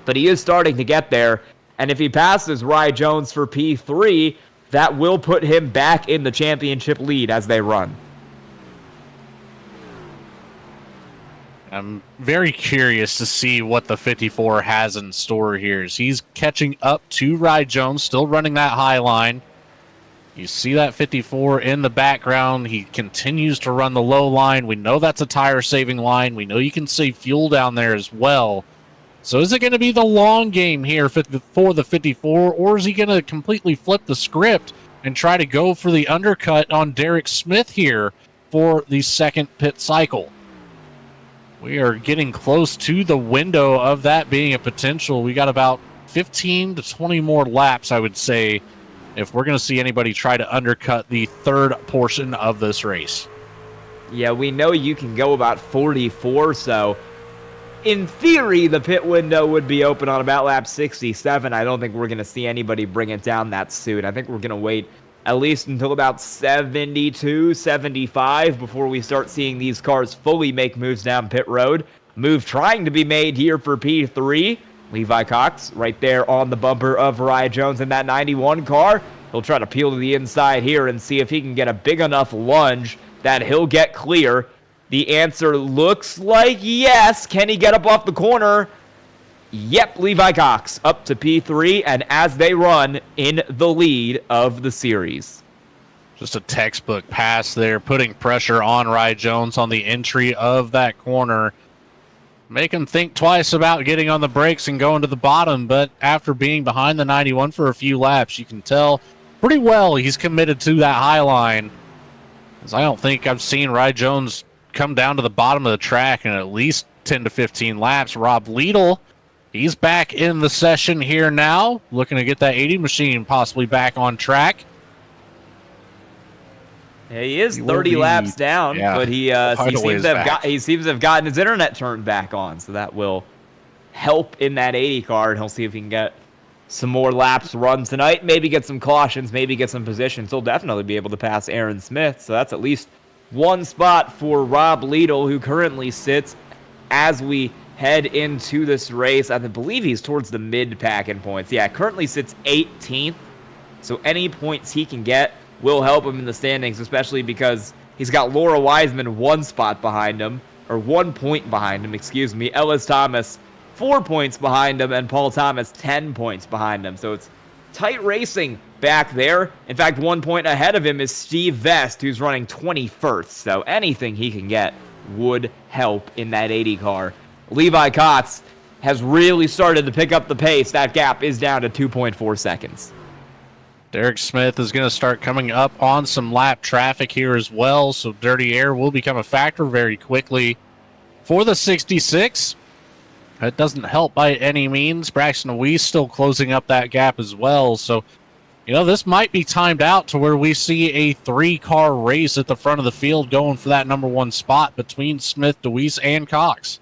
but he is starting to get there. And if he passes Rye Jones for P3, that will put him back in the championship lead as they run. I'm very curious to see what the 54 has in store here. He's catching up to Rye Jones, still running that high line. You see that 54 in the background. He continues to run the low line. We know that's a tire-saving line. We know you can save fuel down there as well. So is it going to be the long game here for the 54, or is he going to completely flip the script and try to go for the undercut on Derrek Smith here for the second pit cycle? We are getting close to the window of that being a potential. We got about 15 to 20 more laps, I would say, if we're going to see anybody try to undercut the third portion of this race. Yeah, we know you can go about 44, so in theory, the pit window would be open on about lap 67. I don't think we're going to see anybody bring it down that soon. I think we're going to wait at least until about 72, 75 before we start seeing these cars fully make moves down pit road. Move trying to be made here for P3. Levi Cox right there on the bumper of Rye Jones in that 91 car. He'll try to peel to the inside here and see if he can get a big enough lunge that he'll get clear. The answer looks like yes. Can he get up off the corner? Yep, Levi Cox up to P3, and as they run in the lead of the series. Just a textbook pass there, putting pressure on Rye Jones on the entry of that corner. Make him think twice about getting on the brakes and going to the bottom, but after being behind the 91 for a few laps, you can tell pretty well he's committed to that high line. As I don't think I've seen Rye Jones come down to the bottom of the track in at least 10 to 15 laps. Rob Liedl, he's back in the session here now, looking to get that 80 machine possibly back on track. Yeah, he is 30 laps down, but he seems to have gotten his internet turned back on, so that will help in that 80 car, and he'll see if he can get some more laps run tonight, maybe get some cautions, maybe get some positions. He'll definitely be able to pass Aaron Smith, so that's at least one spot for Rob Liedl, who currently sits as we head into this race. I believe he's towards the mid-pack in points. Yeah, currently sits 18th, so any points he can get will help him in the standings, especially because he's got Laura Wiseman 1 spot behind him, or 1 point behind him, excuse me. Ellis Thomas 4 points behind him, and Paul Thomas 10 points behind him. So it's tight racing back there. In fact, 1 point ahead of him is Steve Vest, who's running 21st. So anything he can get would help in that 80 car. Levi Cox has really started to pick up the pace. That gap is down to 2.4 seconds. Derek Smith is going to start coming up on some lap traffic here as well, so dirty air will become a factor very quickly for the 66. That doesn't help by any means. Braxton Weiss still closing up that gap as well, so this might be timed out to where we see a 3-car race at the front of the field going for that number 1 spot between Smith, DeWeese, and Cox.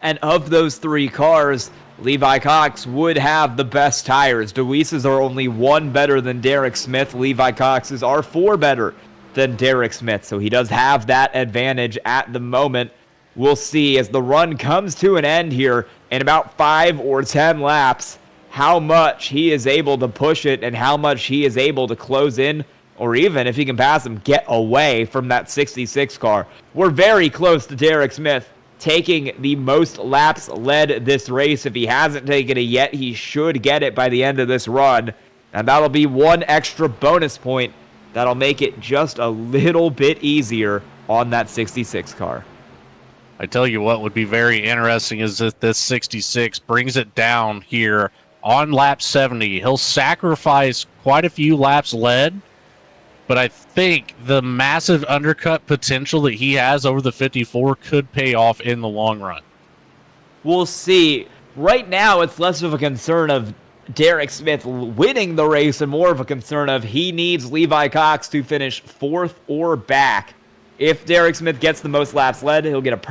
And of those 3 cars, Levi Cox would have the best tires. DeWeese's are only 1 better than Derek Smith. Levi Cox's are 4 better than Derek Smith. So he does have that advantage at the moment. We'll see as the run comes to an end here in about 5 or 10 laps, how much he is able to push it and how much he is able to close in, or even if he can pass him, get away from that 66 car. We're very close to Derek Smith taking the most laps led this race. If he hasn't taken it yet, he should get it by the end of this run. And that'll be 1 extra bonus point that'll make it just a little bit easier on that 66 car. I tell you what would be very interesting is if this 66 brings it down here on lap 70. He'll sacrifice quite a few laps led, but I think the massive undercut potential that he has over the 54 could pay off in the long run. We'll see. Right now, it's less of a concern of Derek Smith winning the race and more of a concern of he needs Levi Cox to finish 4th or back. If Derek Smith gets the most laps led, he'll get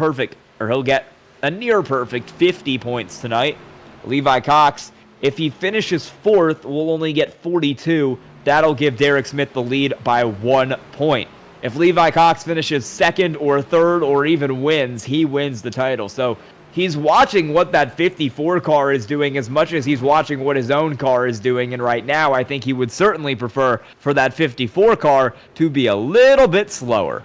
he'll get a near perfect 50 points tonight. Levi Cox, if he finishes 4th, will only get 42. That'll give Derek Smith the lead by 1 point. If Levi Cox finishes 2nd or 3rd or even wins, he wins the title. So he's watching what that 54 car is doing as much as he's watching what his own car is doing. And right now, I think he would certainly prefer for that 54 car to be a little bit slower.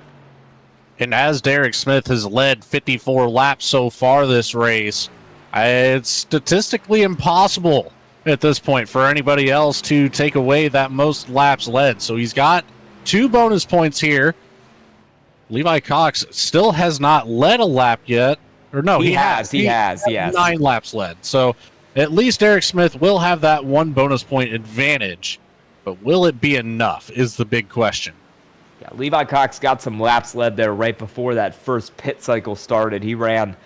And as Derek Smith has led 54 laps so far this race, it's statistically impossible at this point for anybody else to take away that most laps led. So he's got 2 bonus points here. Levi Cox still has not led a lap yet. Or no, he has. He has 9 laps led. So at least Derek Smith will have that 1 bonus point advantage. But will it be enough is the big question. Yeah, Levi Cox got some laps led there right before that first pit cycle started. He ran,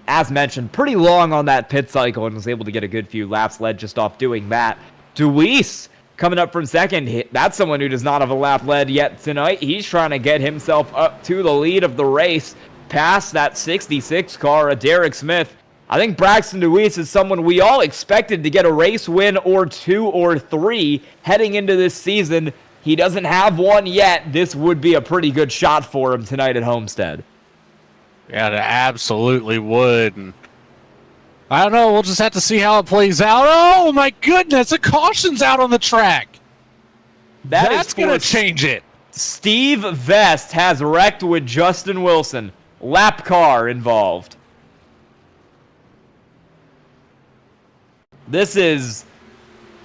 as mentioned, pretty long on that pit cycle and was able to get a good few laps led just off doing that. DeWeese coming up from 2nd. That's someone who does not have a lap led yet tonight. He's trying to get himself up to the lead of the race past that 66 car of Derek Smith. I think Braxton DeWeese is someone we all expected to get a race win or 2 or 3 heading into this season. He doesn't have one yet. This would be a pretty good shot for him tonight at Homestead. Yeah, it absolutely would. And I don't know. We'll just have to see how it plays out. Oh, my goodness. A caution's out on the track. That's going to change it. Steve Vest has wrecked with Justin Wilson. Lap car involved. This is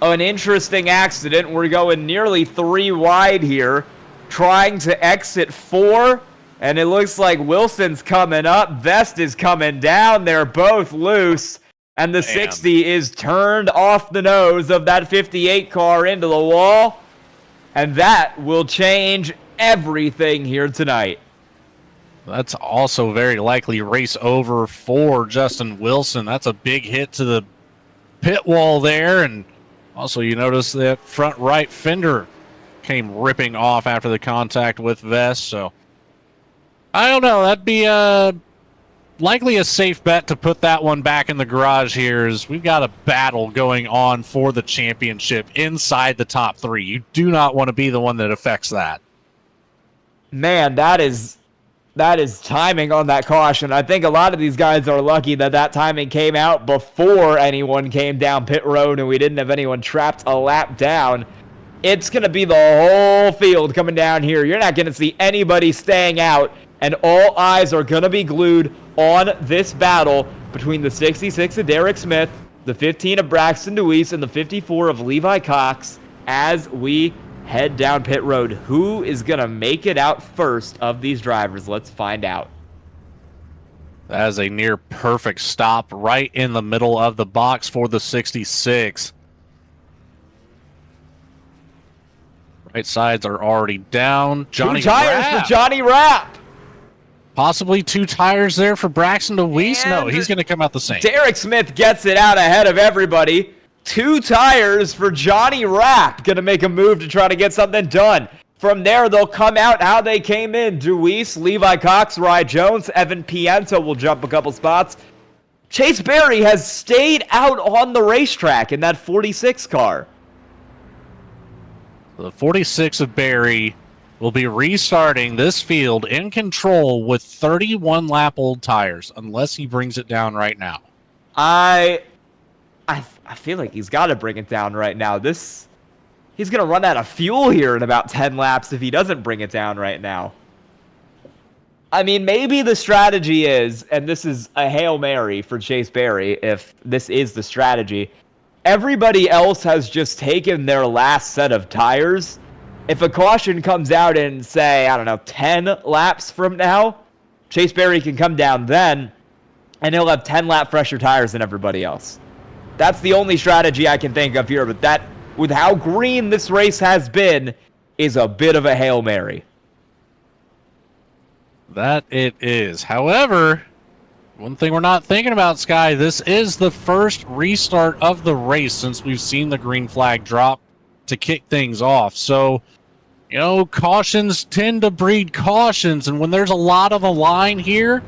an interesting accident. We're going nearly 3 wide here, trying to exit 4, and it looks like Wilson's coming up. Vest is coming down. They're both loose, and the 60 is turned off the nose of that 58 car into the wall, and that will change everything here tonight. That's also very likely race over for Justin Wilson. That's a big hit to the pit wall there, and also, you notice that front right fender came ripping off after the contact with Vest. So, I don't know. That'd be likely a safe bet to put that one back in the garage here, as we've got a battle going on for the championship inside the top 3. You do not want to be the one that affects that. Man, that is timing on that caution. I think a lot of these guys are lucky that that timing came out before anyone came down pit road and we didn't have anyone trapped a lap down. It's going to be the whole field coming down here. You're not going to see anybody staying out, and all eyes are going to be glued on this battle between the 66 of Derek Smith, the 15 of Braxton DeWeese, and the 54 of Levi Cox as we head down pit road. Who is going to make it out first of these drivers? Let's find out. That is a near perfect stop right in the middle of the box for the 66. Right sides are already down. Two tires for Johnny Rapp. Possibly 2 tires there for Braxton DeWeese. No, he's going to come out the same. Derek Smith gets it out ahead of everybody. 2 tires for Johnny Rapp. Going to make a move to try to get something done. From there, they'll come out how they came in. DeWeese, Levi Cox, Rye Jones, Evan Pienta will jump a couple spots. Chase Berry has stayed out on the racetrack in that 46 car. The 46 of Berry will be restarting this field in control with 31 lap old tires, unless he brings it down right now. I feel like he's got to bring it down right now. He's going to run out of fuel here in about 10 laps if he doesn't bring it down right now. I mean, maybe the strategy is, and this is a Hail Mary for Chase Berry, if this is the strategy, everybody else has just taken their last set of tires. If a caution comes out in, say, I don't know, 10 laps from now, Chase Berry can come down then, and he'll have 10 lap fresher tires than everybody else. That's the only strategy I can think of here, but that, with how green this race has been, is a bit of a Hail Mary. That it is. However, one thing we're not thinking about, Sky, this is the first restart of the race since we've seen the green flag drop to kick things off. So, you know, cautions tend to breed cautions, and when there's a lot of a line here,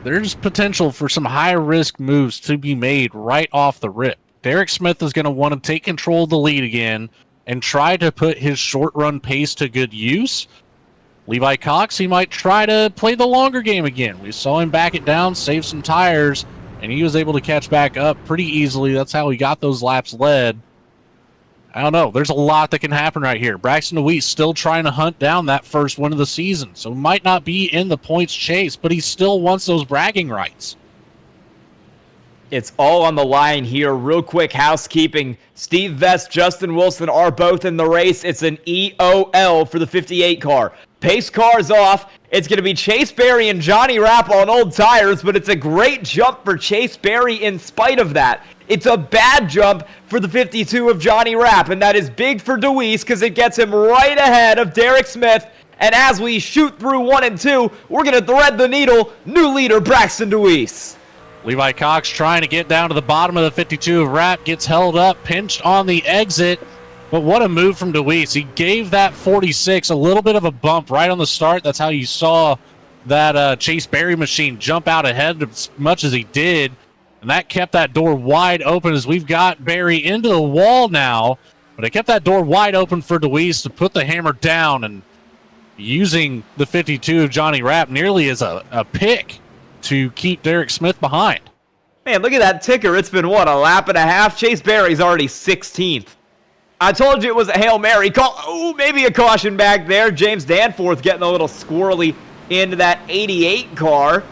there's potential for some high-risk moves to be made right off the rip. Derek Smith is going to want to take control of the lead again and try to put his short-run pace to good use. Levi Cox, he might try to play the longer game again. We saw him back it down, save some tires, and he was able to catch back up pretty easily. That's how he got those laps led. I don't know. There's a lot that can happen right here. Braxton DeWeese still trying to hunt down that first win of the season, so might not be in the points chase, but he still wants those bragging rights. It's all on the line here. Real quick housekeeping. Steve Vest, Justin Wilson are both in the race. It's an EOL for the 58 car. Pace car's off. It's going to be Chase Berry and Johnny Rapp on old tires, but it's a great jump for Chase Berry in spite of that. It's a bad jump for the 52 of Johnny Rapp, and that is big for DeWeese because it gets him right ahead of Derek Smith. And as we shoot through 1 and 2, we're going to thread the needle. New leader, Braxton DeWeese. Levi Cox trying to get down to the bottom of the 52 of Rapp, gets held up, pinched on the exit. But what a move from DeWeese. He gave that 46 a little bit of a bump right on the start. That's how you saw that Chase Berry machine jump out ahead as much as he did. And that kept that door wide open as we've got Berry into the wall now. But it kept that door wide open for DeWeese to put the hammer down, and using the 52 of Johnny Rapp nearly as a pick to keep Derek Smith behind. Man, look at that ticker. It's been, what, a lap and a half? Chase Berry's already 16th. I told you it was a Hail Mary call. Oh, maybe a caution back there. James Danforth getting a little squirrely into that 88 car.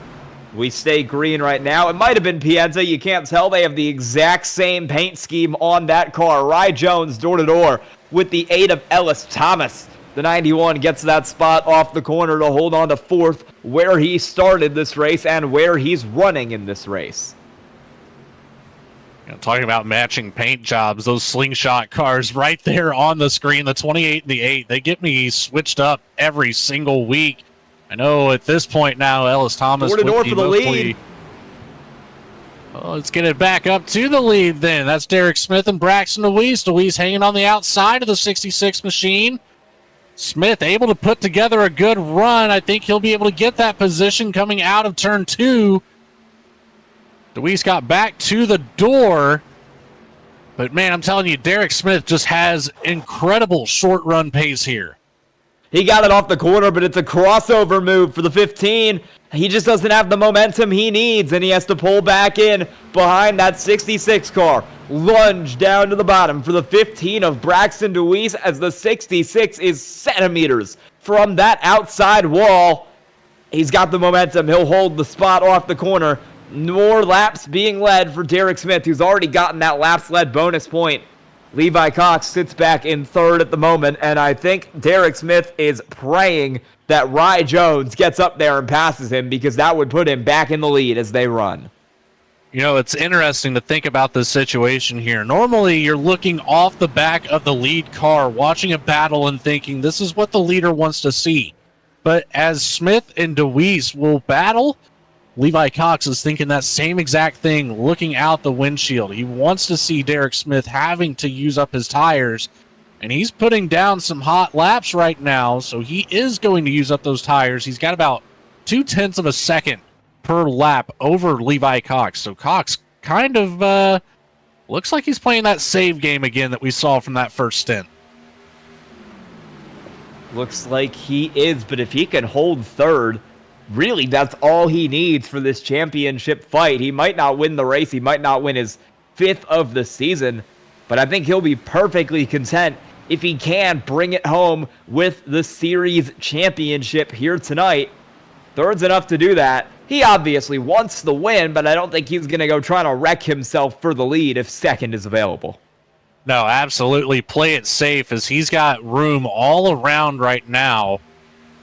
We stay green right now. It might have been Pienta. You can't tell. They have the exact same paint scheme on that car. Rye Jones door-to-door with the 8 of Ellis Thomas. The 91 gets that spot off the corner to hold on to 4th, where he started this race and where he's running in this race. You know, talking about matching paint jobs, those slingshot cars right there on the screen, the 28 and the 8, they get me switched up every single week. I know at this point now, Ellis Thomas door-to-door for the lead. Well, let's get it back up to the lead then. That's Derek Smith and Braxton DeWeese. DeWeese hanging on the outside of the 66 machine. Smith able to put together a good run. I think he'll be able to get that position coming out of turn 2. DeWeese got back to the door. But, man, I'm telling you, Derek Smith just has incredible short run pace here. He got it off the corner, but it's a crossover move for the 15. He just doesn't have the momentum he needs, and he has to pull back in behind that 66 car. Lunge down to the bottom for the 15 of Braxton DeWeese as the 66 is centimeters from that outside wall. He's got the momentum. He'll hold the spot off the corner. More laps being led for Derek Smith, who's already gotten that laps led bonus point. Levi Cox sits back in third at the moment, and I think Derrek Smith is praying that Ry Jones gets up there and passes him, because that would put him back in the lead as they run. You know, it's interesting to think about this situation here. Normally, you're looking off the back of the lead car, watching a battle and thinking, this is what the leader wants to see. But as Smith and DeWeese will battle, Levi Cox is thinking that same exact thing, looking out the windshield. He wants to see Derrek Smith having to use up his tires, and he's putting down some hot laps right now, so he is going to use up those tires. He's got about 0.2 of a second per lap over Levi Cox. So Cox kind of looks like he's playing that save game again that we saw from that first stint. Looks like he is, but if he can hold third, really that's all he needs for this championship fight. He might not win the race, he might not win his 5th of the season, but I think he'll be perfectly content if he can bring it home with the series championship here tonight. Third's enough to do that. He obviously wants the win, but I don't think he's going to go trying to wreck himself for the lead if second is available. No, absolutely play it safe, as he's got room all around right now.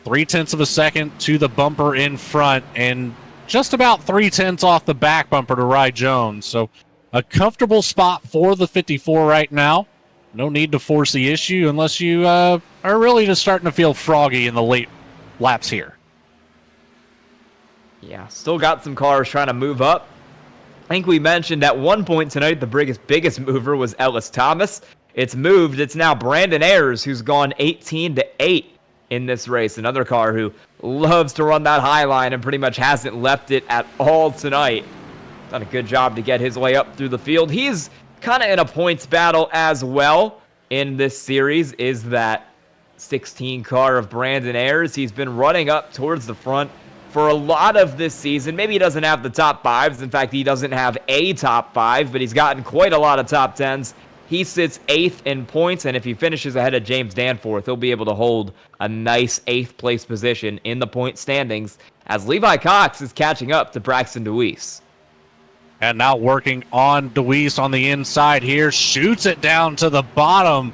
0.3 of a second to the bumper in front, and just about 0.3 off the back bumper to Ry Jones. So a comfortable spot for the 54 right now. No need to force the issue unless you are really just starting to feel froggy in the late laps here. Yeah, still got some cars trying to move up. I think we mentioned at one point tonight the biggest mover was Ellis Thomas. It's moved. It's now Brandon Ayers, who's gone 18-8 in this race. Another car who loves to run that high line and pretty much hasn't left it at all tonight. Done a good job to get his way up through the field. He's kind of in a points battle as well in this series, is that 16 car of Brandon Ayers. He's been running up towards the front for a lot of this season. Maybe he doesn't have the top 5s. In fact, he doesn't have a top 5, but he's gotten quite a lot of top 10s. He sits 8th in points, and if he finishes ahead of James Danforth, he'll be able to hold a nice 8th place position in the point standings as Levi Cox is catching up to Braxton DeWeese. And now working on DeWeese on the inside here, shoots it down to the bottom,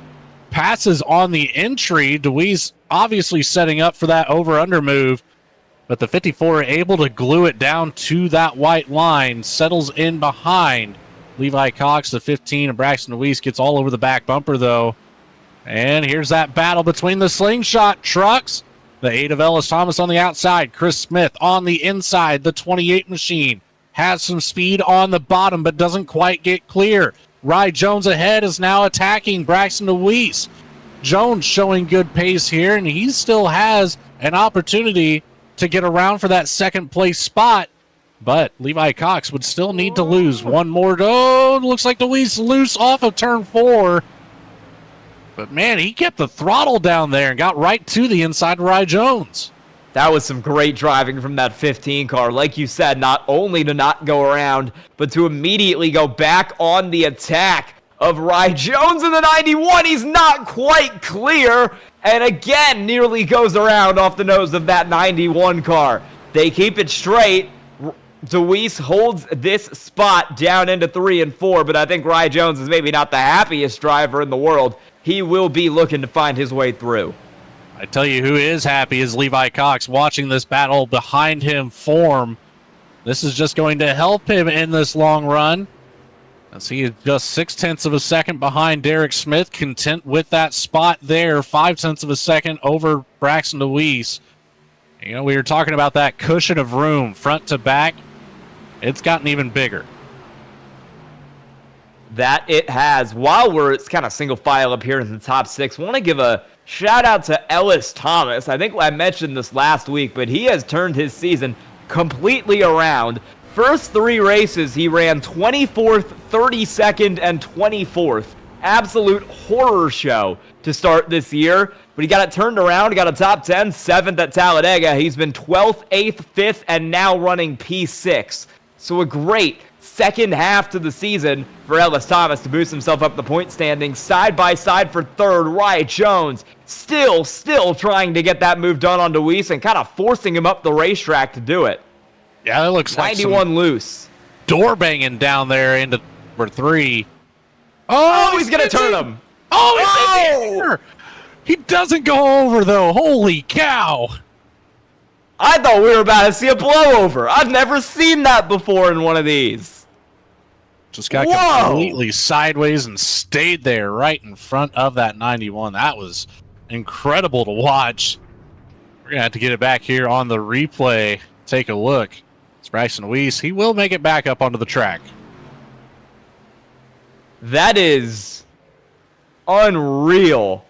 passes on the entry. DeWeese obviously setting up for that over-under move, but the 54 able to glue it down to that white line, settles in behind Levi Cox. The 15 of Braxton DeWeese gets all over the back bumper, though. And here's that battle between the slingshot trucks. The 8 of Ellis Thomas on the outside. Chris Smith on the inside. The 28 machine has some speed on the bottom, but doesn't quite get clear. Ry Jones ahead is now attacking Braxton DeWeese. Jones showing good pace here, and he still has an opportunity to get around for that second place spot, but Levi Cox would still need to lose one more. Oh, looks like DeWeese loose off of turn 4. But man, he kept the throttle down there and got right to the inside of Ry Jones. That was some great driving from that 15 car. Like you said, not only to not go around, but to immediately go back on the attack of Ry Jones in the 91. He's not quite clear, and again nearly goes around off the nose of that 91 car. They keep it straight. DeWeese holds this spot down into 3 and 4, but I think Ry Jones is maybe not the happiest driver in the world. He will be looking to find his way through. I tell you who is happy is Levi Cox, watching this battle behind him form. This is just going to help him in this long run, as he is just 0.6 of a second behind Derrek Smith, content with that spot there, 0.5 of a second over Braxton DeWeese. You know, we were talking about that cushion of room front to back. It's gotten even bigger. That it has. While it's kind of single file up here in the top 6, I want to give a shout out to Ellis Thomas. I think I mentioned this last week, but he has turned his season completely around. First 3 races, he ran 24th, 32nd, and 24th. Absolute horror show to start this year. But he got it turned around. He got a top 10, 7th at Talladega. He's been 12th, 8th, 5th, and now running P6. So a great second half to the season for Ellis Thomas to boost himself up the point standings. Side by side for third, Ry Jones still trying to get that move done on DeWeese and kind of forcing him up the racetrack to do it. Yeah, it looks like 91 loose. Door banging down there into number 3. Oh, he's going to turn him. Oh! He doesn't go over, though. Holy cow. I thought we were about to see a blowover. I've never seen that before in one of these. Just got completely sideways and stayed there right in front of that 91. That was incredible to watch. We're going to have to get it back here on the replay. Take a look. It's Bryson Weiss. He will make it back up onto the track. That is unreal.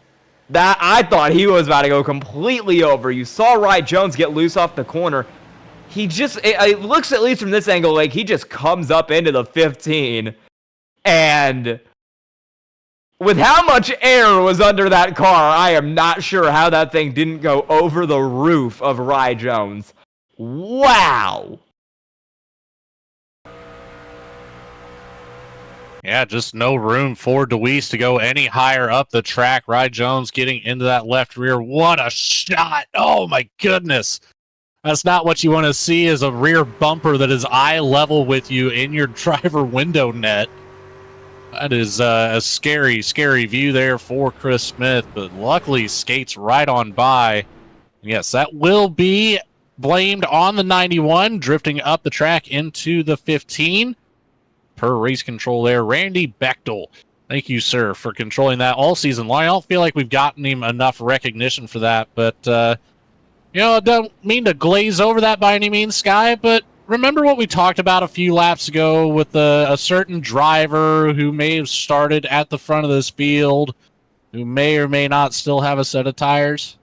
That I thought he was about to go completely over. You saw Rye Jones get loose off the corner. He just, it looks, at least from this angle, like he just comes up into the 15. And with how much air was under that car, I am not sure how that thing didn't go over the roof of Rye Jones. Wow. Yeah, just no room for DeWeese to go any higher up the track. Rye Jones getting into that left rear. What a shot. Oh, my goodness. That's not what you want to see, is a rear bumper that is eye level with you in your driver window net. That is a scary, scary view there for Chris Smith, but luckily skates right on by. Yes, that will be blamed on the 91, drifting up the track into the 15. Per race control there, Randy Bechtel. Thank you, sir, for controlling that all season long. I don't feel like we've gotten him enough recognition for that, but, you know, I don't mean to glaze over that by any means, Sky, but remember what we talked about a few laps ago with a certain driver who may have started at the front of this field, who may or may not still have a set of tires?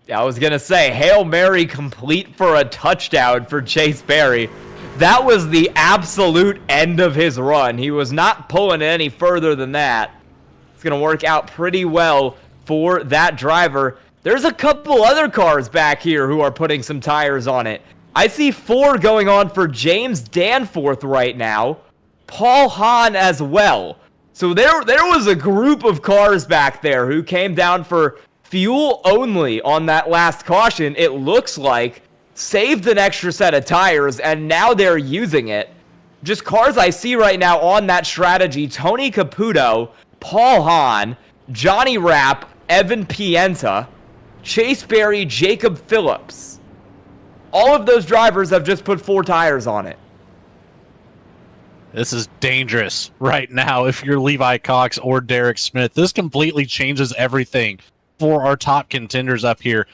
I was going to say, Hail Mary complete for a touchdown for Chase Berry. That was the absolute end of his run. He was not pulling it any further than that. It's going to work out pretty well for that driver. There's a couple other cars back here who are putting some tires on it. I see 4 going on for James Danforth right now. Paul Hahn as well. So there was a group of cars back there who came down for fuel only on that last caution, it looks like. Saved an extra set of tires, and now they're using it. Just cars I see right now on that strategy: Tony Caputo, Paul Hahn, Johnny Rapp, Evan Pienta, Chase Berry, Jacob Phillips. All of those drivers have just put 4 tires on it. This is dangerous right now if you're Levi Cox or Derek Smith. This completely changes everything for our top contenders up here.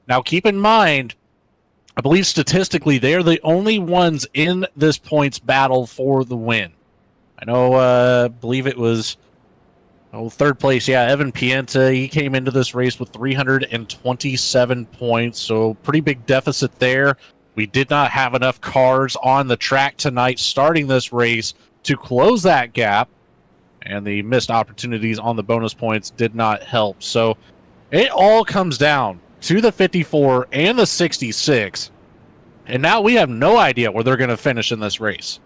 Now, keep in mind, I believe statistically they're the only ones in this points battle for the win. I know, I believe it was third place. Yeah, Evan Pienta, he came into this race with 327 points, so pretty big deficit there. We did not have enough cars on the track tonight starting this race to close that gap, and the missed opportunities on the bonus points did not help. So it all comes down to the 54 and the 66, and now we have no idea where they're going to finish in this race.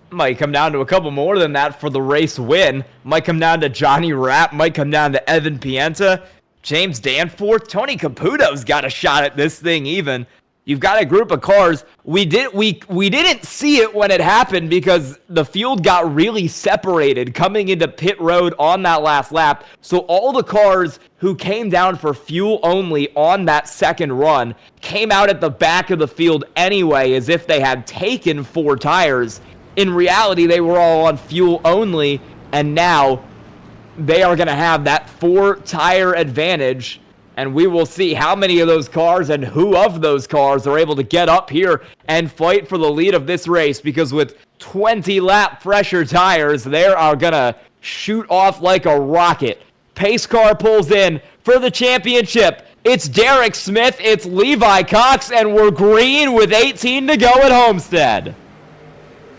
Might come down to a couple more than that for the race win. Might come down to Johnny Rapp, might come down to Evan Pienta, James Danforth. Tony Caputo's got a shot at this thing even. You've got a group of cars. We didn't see it when it happened because the field got really separated coming into pit road on that last lap. So all the cars who came down for fuel only on that second run came out at the back of the field anyway, as if they had taken 4 tires. In reality, they were all on fuel only, and now they are going to have that 4-tire advantage. And we will see how many of those cars and who of those cars are able to get up here and fight for the lead of this race. Because with 20-lap fresher tires, they are going to shoot off like a rocket. Pace car pulls in for the championship. It's Derek Smith, it's Levi Cox, and we're green with 18 to go at Homestead.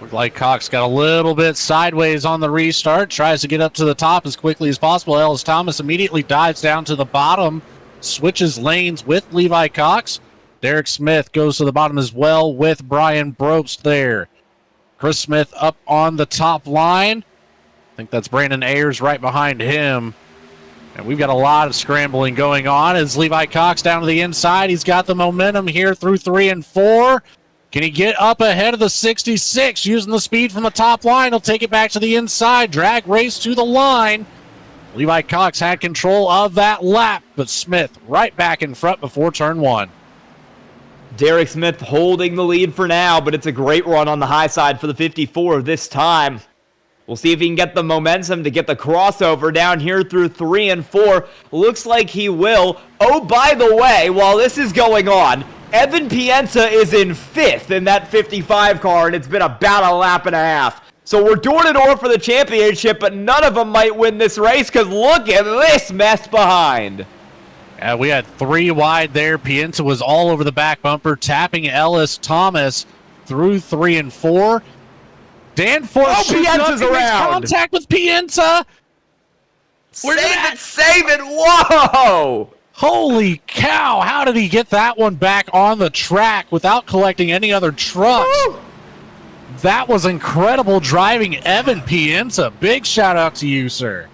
Looked like Cox got a little bit sideways on the restart. Tries to get up to the top as quickly as possible. Ellis Thomas immediately dives down to the bottom. Switches lanes with Levi Cox. Derek Smith goes to the bottom as well with Brian Brobst there. Chris Smith up on the top line. I think that's Brandon Ayers right behind him. And we've got a lot of scrambling going on as Levi Cox down to the inside. He's got the momentum here through 3 and 4. Can he get up ahead of the 66 using the speed from the top line? He'll take it back to the inside. Drag race to the line. Levi Cox had control of that lap, but Smith right back in front before turn 1. Derek Smith holding the lead for now, but it's a great run on the high side for the 54 this time. We'll see if he can get the momentum to get the crossover down here through 3 and 4. Looks like he will. Oh, by the way, while this is going on, Evan Pienta is in 5th in that 55 car, and it's been about a lap and a half. So we're door to door for the championship, but none of them might win this race because look at this mess behind. We had 3 wide there. Pienta was all over the back bumper, tapping Ellis Thomas through 3 and 4. Danforth Pienta's around. Contact with Pienta. Save it. Whoa. Holy cow. How did he get that one back on the track without collecting any other trucks? Woo. That was incredible driving, Evan Pienta. Big shout out to you, sir.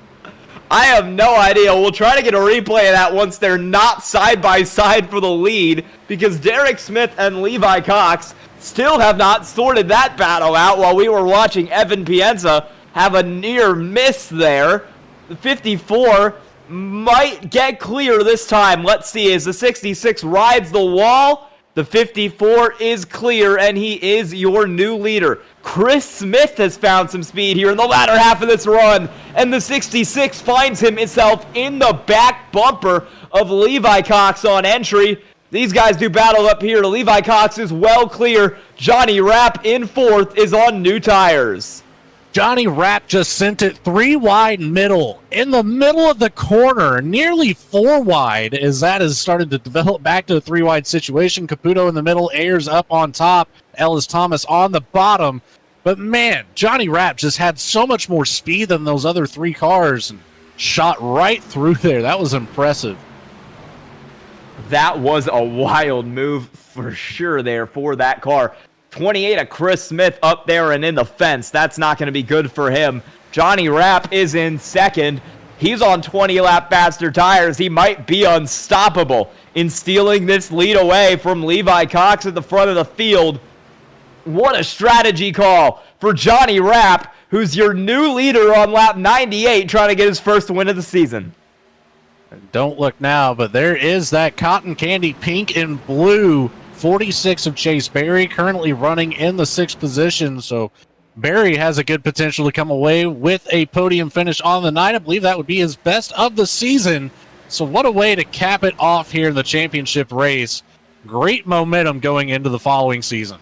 I have no idea. We'll try to get a replay of that once they're not side by side for the lead, because Derek Smith and Levi Cox still have not sorted that battle out while we were watching Evan Pienta have a near miss there. The 54 might get clear this time. Let's see, as the 66 rides the wall, the 54 is clear, and he is your new leader. Chris Smith has found some speed here in the latter half of this run, and the 66 finds himself in the back bumper of Levi Cox on entry. These guys do battle up here. Levi Cox is well clear. Johnny Rapp in 4th is on new tires. Johnny Rapp just sent it 3 wide middle, in the middle of the corner, nearly 4 wide, as that has started to develop back to a 3 wide situation. Caputo in the middle, Ayers up on top, Ellis Thomas on the bottom. But man, Johnny Rapp just had so much more speed than those other 3 cars and shot right through there. That was impressive. That was a wild move for sure there for that car. 28 of Chris Smith up there and in the fence. That's not going to be good for him. Johnny Rapp is in 2nd. He's on 20 lap faster tires. He might be unstoppable in stealing this lead away from Levi Cox at the front of the field. What a strategy call for Johnny Rapp, who's your new leader on lap 98, trying to get his first win of the season. Don't look now, but there is that cotton candy pink and blue 46 of Chase Berry, currently running in the 6th position. So Berry has a good potential to come away with a podium finish on the night. I believe that would be his best of the season. So what a way to cap it off here in the championship race. Great momentum going into the following season.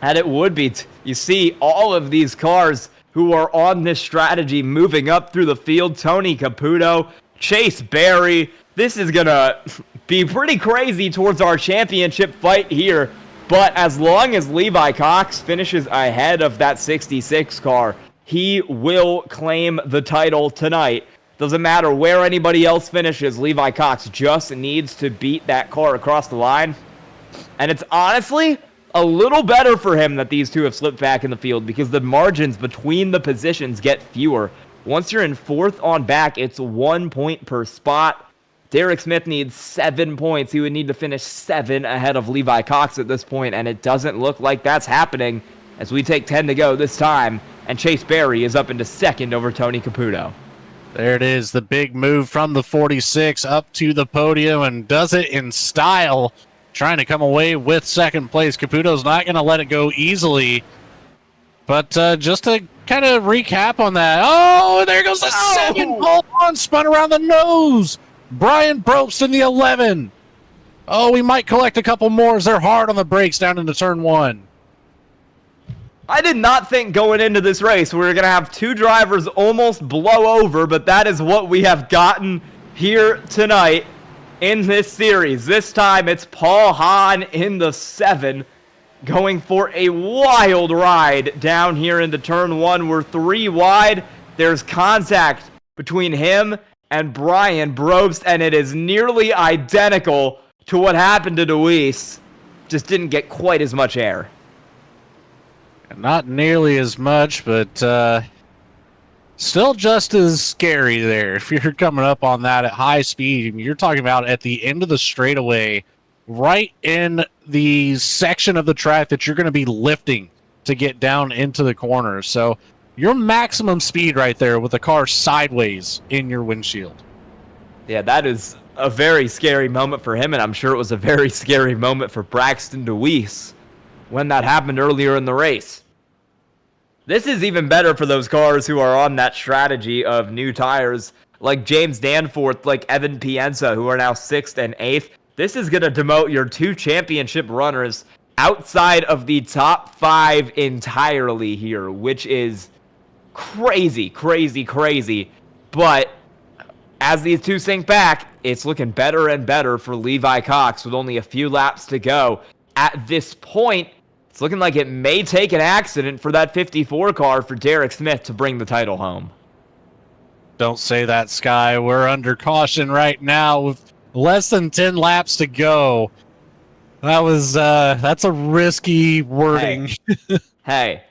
And it would be. You see all of these cars who are on this strategy moving up through the field. Tony Caputo, Chase Berry. This is going to be pretty crazy towards our championship fight here. But as long as Levi Cox finishes ahead of that 66 car, he will claim the title tonight. Doesn't matter where anybody else finishes, Levi Cox just needs to beat that car across the line. And it's honestly a little better for him that these two have slipped back in the field, because the margins between the positions get fewer. Once you're in 4th on back, it's 1 point per spot. Derek Smith needs 7 points. He would need to finish 7 ahead of Levi Cox at this point, and it doesn't look like that's happening as we take 10 to go this time, and Chase Berry is up into 2nd over Tony Caputo. There it is, the big move from the 46 up to the podium, and does it in style, trying to come away with 2nd place. Caputo's not going to let it go easily, but just to kind of recap on that, oh, there goes the 7, hold on, spun around the nose. Brian Probst in the 11. Oh, we might collect a couple more as they're hard on the brakes down into turn 1. I did not think going into this race we were going to have 2 drivers almost blow over, but that is what we have gotten here tonight in this series. This time it's Paul Hahn in the 7, going for a wild ride down here into turn 1. We're 3 wide. There's contact between him and Brian Probst, and it is nearly identical to what happened to Deweese. Just didn't get quite as much air. Not nearly as much, but still just as scary there. If you're coming up on that at high speed, you're talking about at the end of the straightaway, right in the section of the track that you're going to be lifting to get down into the corner. So your maximum speed right there with the car sideways in your windshield. Yeah, that is a very scary moment for him, and I'm sure it was a very scary moment for Braxton DeWeese when that happened earlier in the race. This is even better for those cars who are on that strategy of new tires, like James Danforth, like Evan Pienta, who are now 6th and 8th. This is going to demote your 2 championship runners outside of the top 5 entirely here, which is crazy, crazy, crazy. But as these two sink back, it's looking better and better for Levi Cox with only a few laps to go. At this point, it's looking like it may take an accident for that 54 car for Derrek Smith to bring the title home. Don't say that, Sky. We're under caution right now with less than 10 laps to go. That's a risky wording. Hey,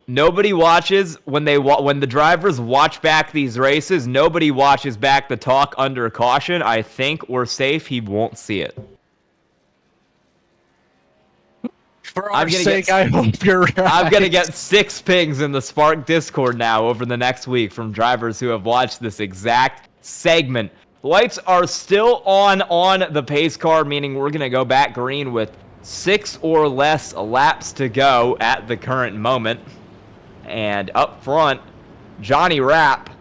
nobody watches when the drivers watch back these races. Nobody watches back the talk under caution. I think we're safe. He won't see it. For our sake, I hope you're right. I'm going to get 6 pings in the Spark Discord now over the next week from drivers who have watched this exact segment. Lights are still on the pace car, meaning we're going to go back green with 6 or less laps to go at the current moment. And up front, Johnny Rapp.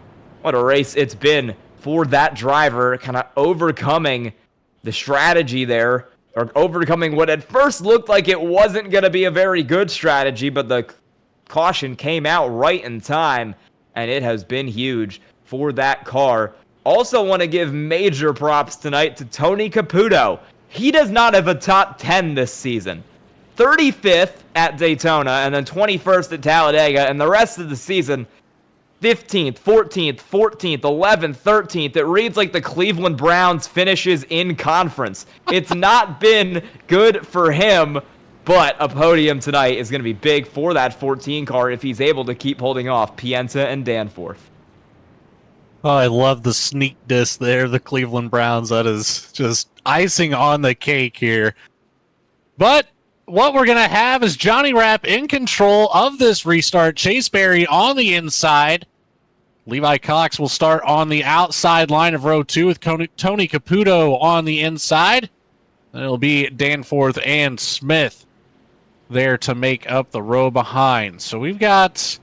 What a race it's been for that driver, kind of overcoming the strategy there, or overcoming what at first looked like it wasn't going to be a very good strategy, but the caution came out right in time, and it has been huge for that car. Also want to give major props tonight to Tony Caputo. He does not have a top 10 this season. 35th at Daytona, and then 21st at Talladega, and the rest of the season, 15th, 14th, 14th, 11th, 13th. It reads like the Cleveland Browns finishes in conference. It's not been good for him, but a podium tonight is going to be big for that 14 car if he's able to keep holding off Pienta and Danforth. Oh, I love the sneak diss there, the Cleveland Browns. That is just icing on the cake here. But what we're going to have is Johnny Rapp in control of this restart. Chase Berry on the inside. Levi Cox will start on the outside line of row 2 with Tony Caputo on the inside. Then it'll be Danforth and Smith there to make up the row behind. So we've got,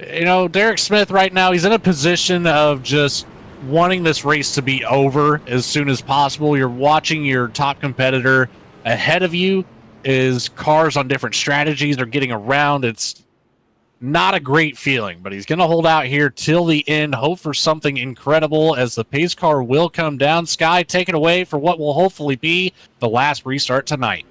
Derrek Smith right now, he's in a position of just wanting this race to be over as soon as possible. You're watching your top competitor ahead of you is cars on different strategies. They're getting around. It's not a great feeling, but he's going to hold out here till the end, hope for something incredible as the pace car will come down. Sky, take it away for what will hopefully be the last restart tonight.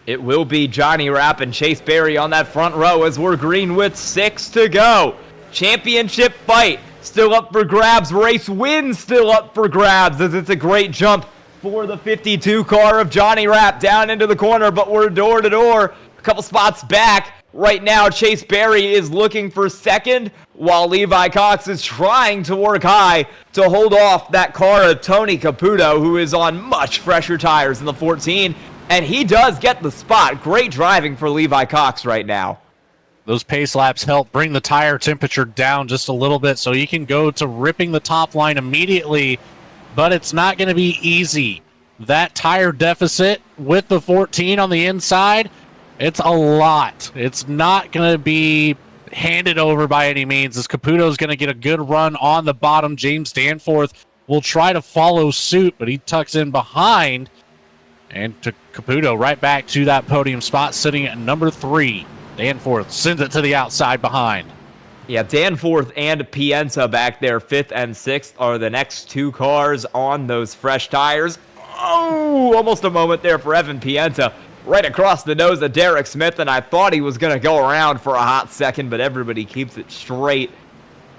It will be Johnny Rapp and Chase Berry on that front row as we're green with 6 to go. Championship fight still up for grabs. Race win still up for grabs as it's a great jump for the 52 car of Johnny Rapp down into the corner, but we're door to door, a couple spots back. Right now, Chase Berry is looking for second, while Levi Cox is trying to work high to hold off that car of Tony Caputo, who is on much fresher tires in the 14, and he does get the spot. Great driving for Levi Cox right now. Those pace laps help bring the tire temperature down just a little bit so he can go to ripping the top line immediately, but it's not going to be easy. That tire deficit with the 14 on the inside, it's a lot. It's not going to be handed over by any means as Caputo's going to get a good run on the bottom. James Danforth will try to follow suit, but he tucks in behind. And to Caputo right back to that podium spot, sitting at number 3. Danforth sends it to the outside behind. Yeah, Danforth and Pienta back there, 5th and 6th, are the next 2 cars on those fresh tires. Oh, almost a moment there for Evan Pienta. Right across the nose of Derrek Smith, and I thought he was going to go around for a hot second, but everybody keeps it straight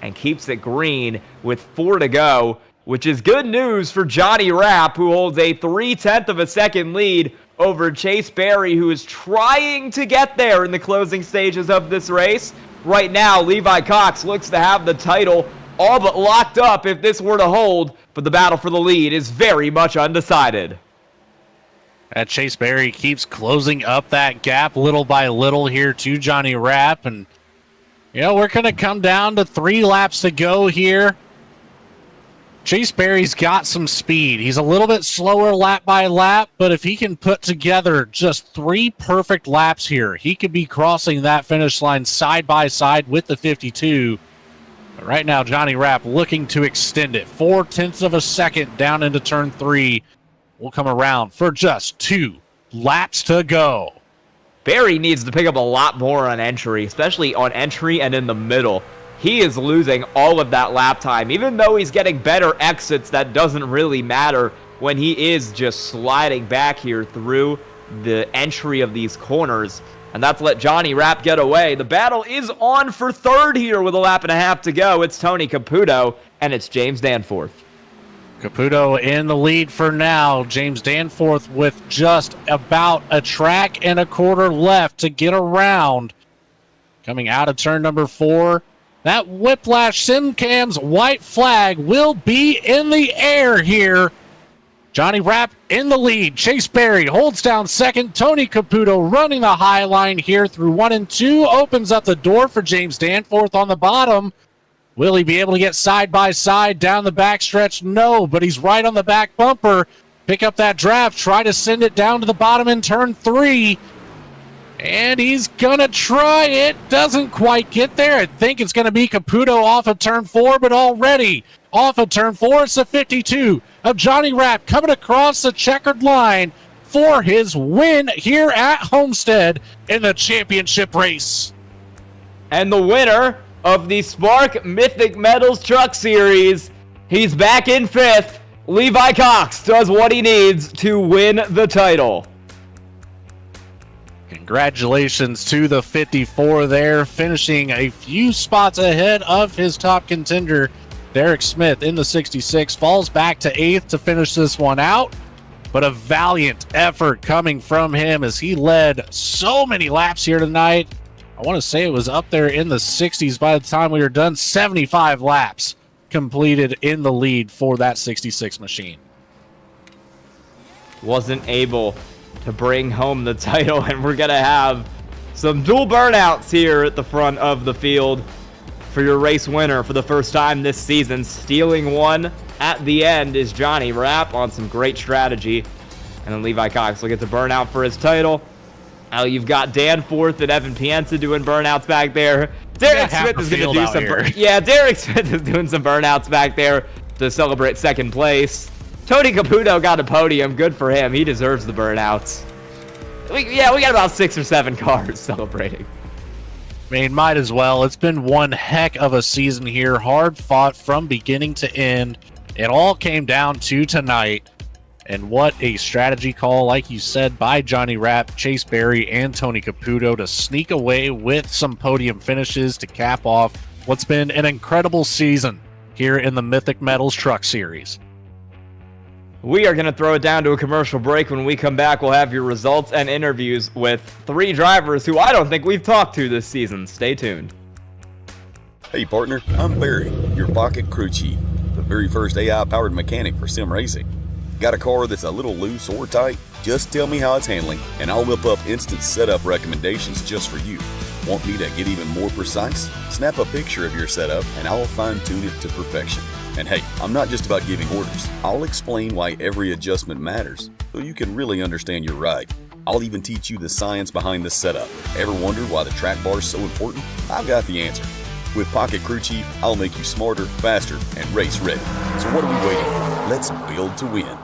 and keeps it green with 4 to go, which is good news for Johnny Rapp, who holds a 3/10 of a second lead over Chase Berry, who is trying to get there in the closing stages of this race. Right now, Levi Cox looks to have the title all but locked up if this were to hold, but the battle for the lead is very much undecided. Chase Berry keeps closing up that gap little by little here to Johnny Rapp. And, we're going to come down to 3 laps to go here. Chase Berry's got some speed. He's a little bit slower lap by lap, but if he can put together just 3 perfect laps here, he could be crossing that finish line side by side with the 52. But right now, Johnny Rapp looking to extend it. 0.4 of a second down into turn 3. We'll come around for just 2 laps to go. Berry needs to pick up a lot more on entry, especially on entry and in the middle. He is losing all of that lap time. Even though he's getting better exits, that doesn't really matter when he is just sliding back here through the entry of these corners. And that's let Johnny Rapp get away. The battle is on for 3rd here with a lap and a half to go. It's Tony Caputo, and it's James Danforth. Caputo in the lead for now. James Danforth with just about a track and a quarter left to get around. Coming out of turn number 4. That Whiplash Simcam's white flag will be in the air here. Johnny Rapp in the lead. Chase Berry holds down second. Tony Caputo running the high line here through 1 and 2. Opens up the door for James Danforth on the bottom. Will he be able to get side by side down the backstretch? No, but he's right on the back bumper. Pick up that draft. Try to send it down to the bottom in turn 3. And he's going to try it. Doesn't quite get there. I think it's going to be Caputo off of turn 4, but already off of turn 4, it's the 52 of Johnny Rapp coming across the checkered line for his win here at Homestead in the championship race. And the winner of the Spark Mythic Metals Truck Series, he's back in 5th. Levi Cox does what he needs to win the title. Congratulations to the 54 there, finishing a few spots ahead of his top contender, Derrek Smith in the 66. Falls back to 8th to finish this one out, but a valiant effort coming from him as he led so many laps here tonight. I want to say it was up there in the 60s by the time we were done. 75 laps completed in the lead for that 66 machine. Wasn't able to bring home the title, and we're going to have some dual burnouts here at the front of the field for your race winner for the first time this season. Stealing one at the end is Johnny Rapp on some great strategy, and then Levi Cox will get to burn out for his title. Now you've got Danforth and Evan Pienta doing burnouts back there. Derrek Smith is going to do some. Derrek Smith is doing some burnouts back there to celebrate 2nd place. Tony Caputo got a podium. Good for him. He deserves the burnouts. We got about 6 or 7 cars celebrating. I mean, might as well. It's been one heck of a season here. Hard fought from beginning to end. It all came down to tonight. And what a strategy call, like you said, by Johnny Rapp, Chase Berry, and Tony Caputo to sneak away with some podium finishes to cap off what's been an incredible season here in the Mythic Metals Truck Series. We are going to throw it down to a commercial break. When we come back, we'll have your results and interviews with 3 drivers who I don't think we've talked to this season. Stay tuned. Hey partner, I'm Barry, your pocket crew chief, the very first AI-powered mechanic for sim racing. Got a car that's a little loose or tight? Just tell me how it's handling, and I'll whip up instant setup recommendations just for you. Want me to get even more precise? Snap a picture of your setup, and I'll fine-tune it to perfection. And hey, I'm not just about giving orders. I'll explain why every adjustment matters, so you can really understand your ride. I'll even teach you the science behind the setup. Ever wondered why the track bar is so important? I've got the answer. With Pocket Crew Chief, I'll make you smarter, faster, and race ready. So what are we waiting for? Let's build to win.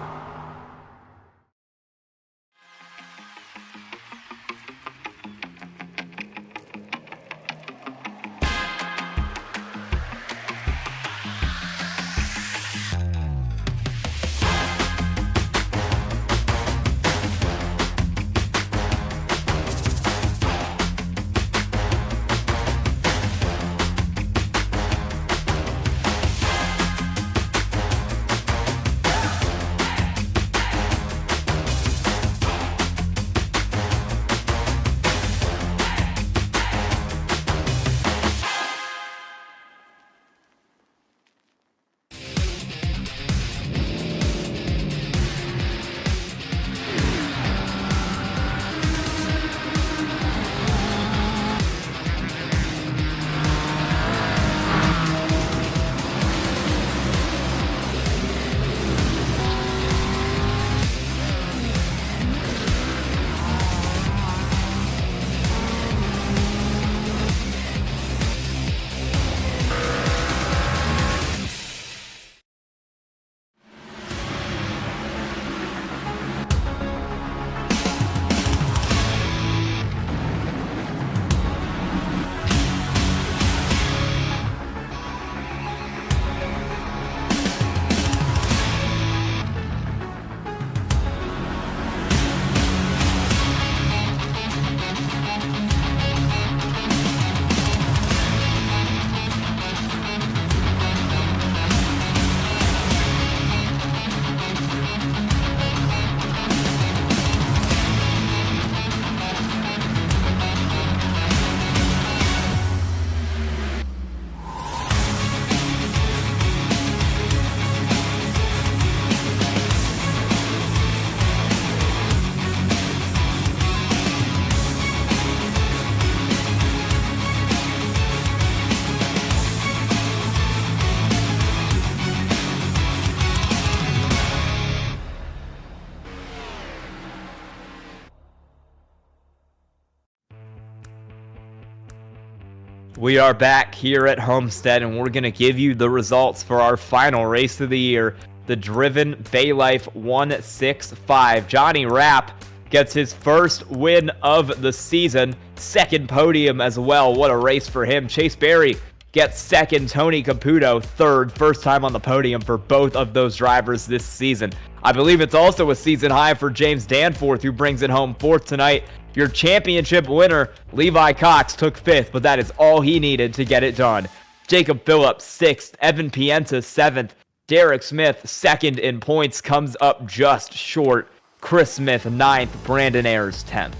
We are back here at Homestead, and we're going to give you the results for our final race of the year, the Driven Bay Life 165. Johnny Rapp gets his first win of the season, second podium as well. What a race for him. Chase Berry gets second, Tony Caputo third, first time on the podium for both of those drivers this season. I believe it's also a season high for James Danforth, who brings it home fourth tonight. Your championship winner, Levi Cox, took fifth, but that is all he needed to get it done. Jacob Phillips, sixth. Evan Pienta, seventh. Derrek Smith, second in points, comes up just short. Chris Smith, ninth. Brandon Ayers, 10th.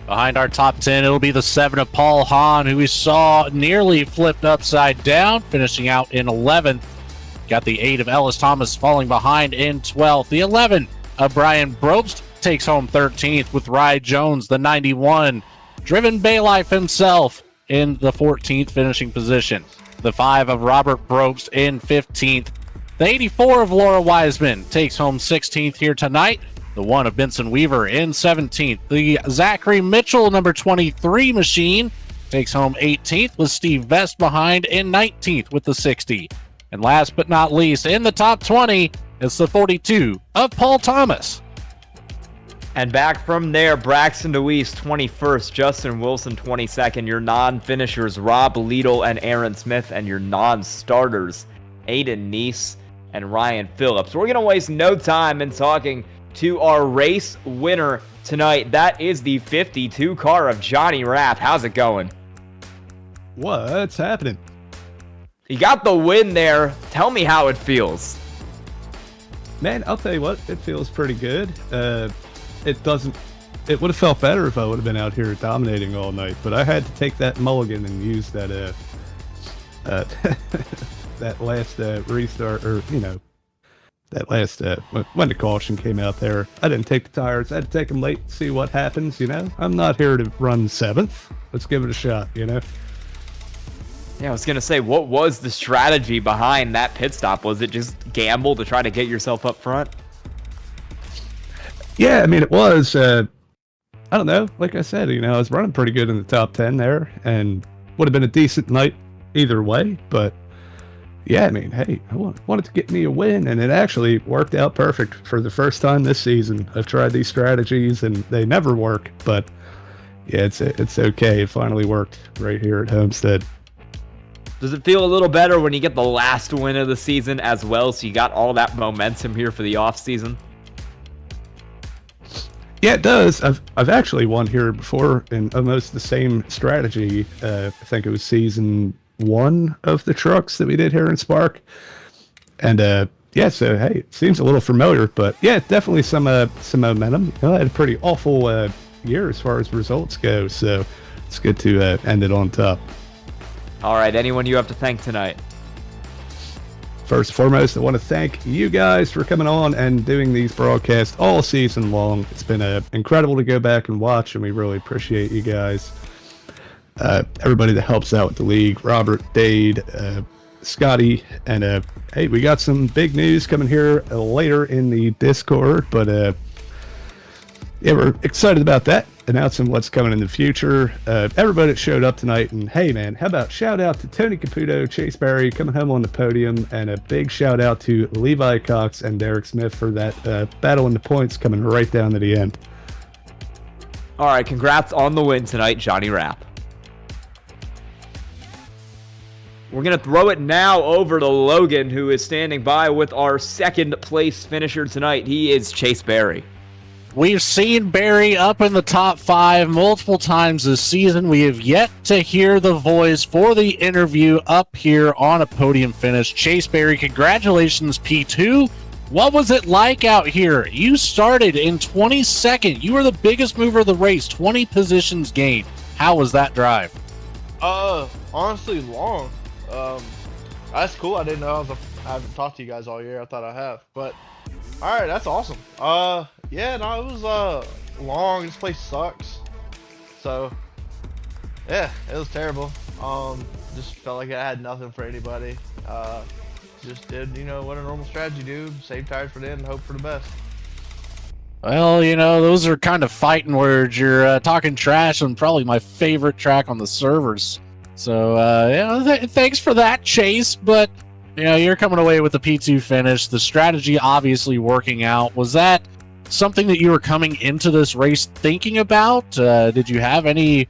Behind our top 10, it'll be the 7 of Paul Hahn, who we saw nearly flipped upside down, finishing out in 11th. Got the 8 of Ellis Thomas falling behind in 12th. The 11 of Brian Brobst takes home 13th, with Rye Jones, the 91. Driven Bay Life himself in the 14th finishing position. The 5 of Robert Brobst in 15th. The 84 of Laura Wiseman takes home 16th here tonight. The 1 of Benson Weaver in 17th. The Zachary Mitchell number 23 machine takes home 18th, with Steve Vest behind in 19th with the 60. And last but not least, in the top 20, it's the 42 of Paul Thomas. And back from there, Braxton DeWeese, 21st, Justin Wilson, 22nd. Your non-finishers, Rob Liedel and Aaron Smith, and your non-starters, Aiden Neese and Ryan Phillips. We're going to waste no time in talking to our race winner tonight. That is the 52 car of Johnny Rapp. How's it going? What's happening? You got the win there. Tell me how it feels. Man, I'll tell you what, it feels pretty good. It would have felt better if I would have been out here dominating all night, but I had to take that mulligan and use that that last restart, or that last when the caution came out there. I didn't take the tires. I had to take them late and see what happens. I'm not here to run 7th. Let's give it a shot. Yeah, I was gonna say, what was the strategy behind that pit stop? Was it just gamble to try to get yourself up front? Yeah, I mean, it was, I don't know, like I said, I was running pretty good in the top 10 there, and would have been a decent night either way, but yeah, I mean, hey, I wanted to get me a win, and it actually worked out perfect for the first time this season. I've tried these strategies, and they never work, but yeah, it's okay. It finally worked right here at Homestead. Does it feel a little better when you get the last win of the season as well, so you got all that momentum here for the off season? Yeah, it does. I've actually won here before in almost the same strategy. I think it was season 1 of the trucks that we did here in Spark. And yeah, so hey, it seems a little familiar, but yeah, definitely some momentum. I had a pretty awful year as far as results go, so it's good to end it on top. All right, anyone you have to thank tonight? First and foremost, I want to thank you guys for coming on and doing these broadcasts all season long. It's been incredible to go back and watch, and we really appreciate you guys. Everybody that helps out with the league, Robert, Dade, Scotty, and hey, we got some big news coming here later in the Discord, but yeah, we're excited about that, announcing what's coming in the future. Everybody that showed up tonight, and hey man, how about shout out to Tony Caputo, Chase Berry coming home on the podium, and a big shout out to Levi Cox and Derrek Smith for that battle in the points coming right down to the end. All right, congrats on the win tonight, Johnny Rapp. We're going to throw it now over to Logan, who is standing by with our second place finisher tonight. He is Chase Berry. We've seen Barry up in the top 5 multiple times this season. We have yet to hear the voice for the interview up here on a podium finish. Chase Berry, congratulations, P2. What was it like out here? You started in 22nd. You were the biggest mover of the race, 20 positions gained. How was that drive? Honestly, long. That's cool. I didn't know I haven't talked to you guys all year. I thought I have, but all right, that's awesome. Yeah, no, it was long. This place sucks. So yeah, it was terrible. Just felt like I had nothing for anybody. Just did, what a normal strategy do. Save tires for the end and hope for the best. Well, those are kind of fighting words. You're talking trash on probably my favorite track on the servers. So, thanks for that, Chase. But, you're coming away with the P2 finish. The strategy obviously working out. Was that something that you were coming into this race thinking about? Did you have any,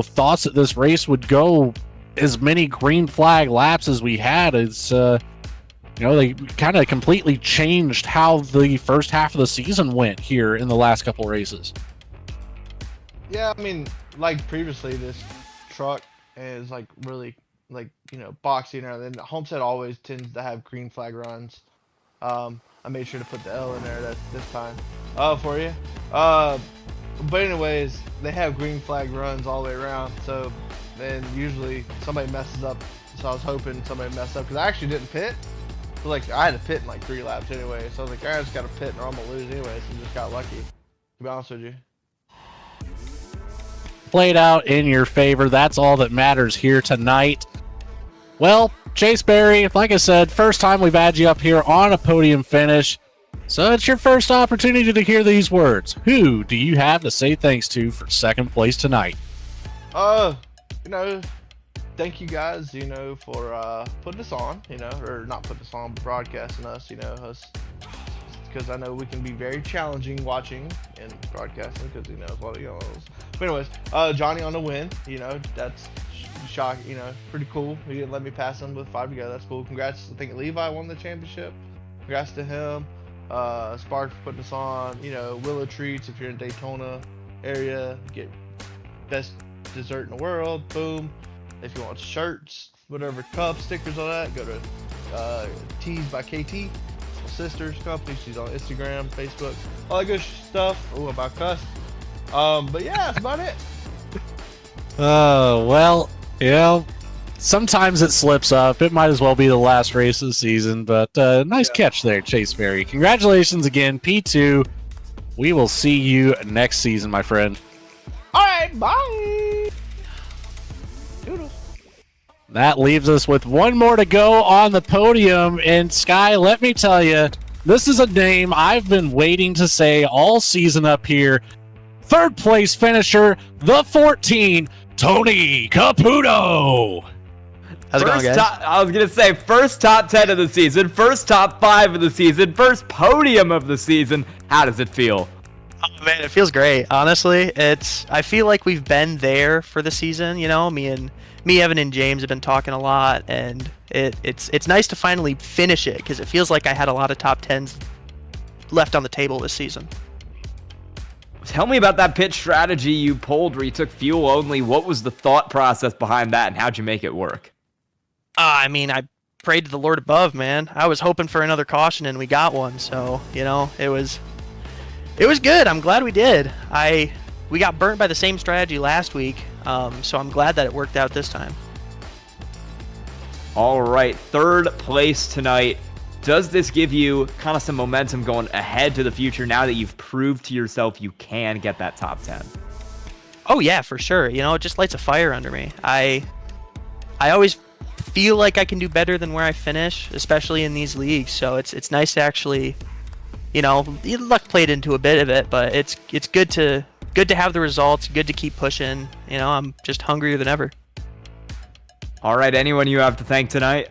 thoughts that this race would go as many green flag laps as we had? It's, they kind of completely changed how the first half of the season went here in the last couple races. Yeah, I mean, like previously, this truck is like really boxy and everything. Homestead always tends to have green flag runs. I made sure to put the L in there this time for you. But anyways, they have green flag runs all the way around. So then usually somebody messes up. So I was hoping somebody messed up because I actually didn't pit. So I had to pit in like 3 laps anyway. So I was like, I just got to pit or I'm gonna lose anyway. So I just got lucky. To be honest with you. Played out in your favor. That's all that matters here tonight. Well, Chase Berry, like I said, first time we've had you up here on a podium finish. So it's your first opportunity to hear these words. Who do you have to say thanks to for second place tonight? Thank you guys, for putting us on, or not putting us on, but broadcasting us, us, because I know we can be very challenging watching and broadcasting because, it's a lot of yellows. But anyways, Johnny on the win, that's shock, pretty cool. He didn't let me pass him with 5 to go. That's cool. Congrats. I think Levi won the championship. Congrats to him. Spark for putting us on. Willow Treats, if you're in Daytona area, get best dessert in the world. Boom. If you want shirts, whatever, cups, stickers, all that, go to Tees by KT. My sister's company. She's on Instagram, Facebook, all that good stuff. Oh, about cuss. But yeah, that's about it. Well, sometimes it slips up. It might as well be the last race of the season, but nice catch there, Chase Berry. Congratulations again, P2. We will see you next season, my friend. All right, bye. Doodles. That leaves us with one more to go on the podium. And Sky, let me tell you, this is a name I've been waiting to say all season up here. Third place finisher, the 14, Tony Caputo. How's it going, guys? I was going to say, first top 10 of the season, first top 5 of the season, first podium of the season. How does it feel? Oh, man, it feels great. Honestly, I feel like we've been there for the season. Me, Evan, and James have been talking a lot, and it's nice to finally finish it because it feels like I had a lot of top 10s left on the table this season. Tell me about that pit strategy you pulled where you took fuel only. What was the thought process behind that, and how'd you make it work? I prayed to the Lord above, man. I was hoping for another caution, and we got one. So, it was good. I'm glad we did. We got burnt by the same strategy last week, so I'm glad that it worked out this time. All right, third place tonight. Does this give you kind of some momentum going ahead to the future now that you've proved to yourself you can get that top 10? Oh, yeah, for sure. It just lights a fire under me. I always feel like I can do better than where I finish, especially in these leagues. So it's nice to actually, luck played into a bit of it, but it's good to have the results, good to keep pushing. I'm just hungrier than ever. All right, anyone you have to thank tonight?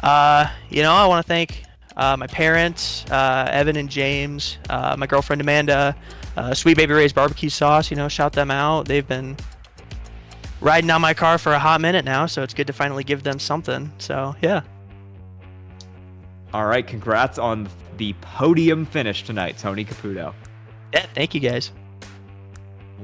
I want to thank my parents, Evan and James, my girlfriend Amanda, Sweet Baby Ray's barbecue sauce. Shout them out. They've been riding on my car for a hot minute now, so it's good to finally give them something. So yeah. All right, congrats on the podium finish tonight, Tony Caputo. Yeah, thank you guys.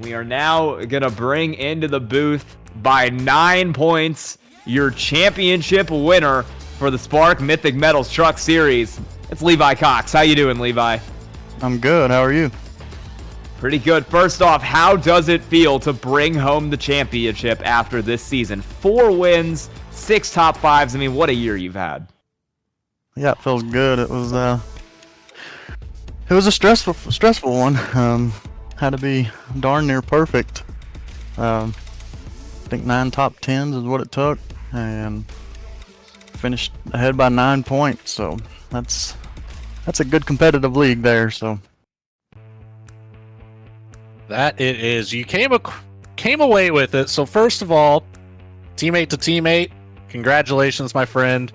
We are now gonna bring into the booth by 9 points your championship winner for the Spark Mythic Metals Truck Series. It's Levi Cox. How you doing, Levi? I'm good. How are you? Pretty good. First off, how does it feel to bring home the championship after this season? 4 wins, 6 top 5s. I mean, what a year you've had. Yeah, it feels good. It was a stressful one. Had to be darn near perfect. I think 9 top 10s is what it took, and finished ahead by 9 points. So that's a good competitive league there. So That it is. You came away with it. So first of all, teammate to teammate, congratulations, my friend.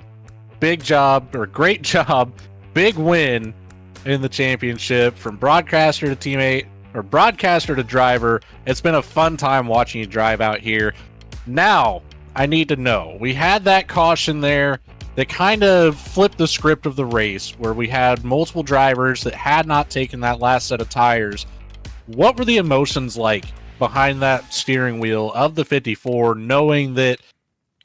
Big job, or great job, big win in the championship from broadcaster to teammate, or broadcaster to driver. It's been a fun time watching you drive out here. Now, I need to know, we had that caution there that kind of flipped the script of the race, where we had multiple drivers that had not taken that last set of tires. What were the emotions like behind that steering wheel of the 54, knowing that,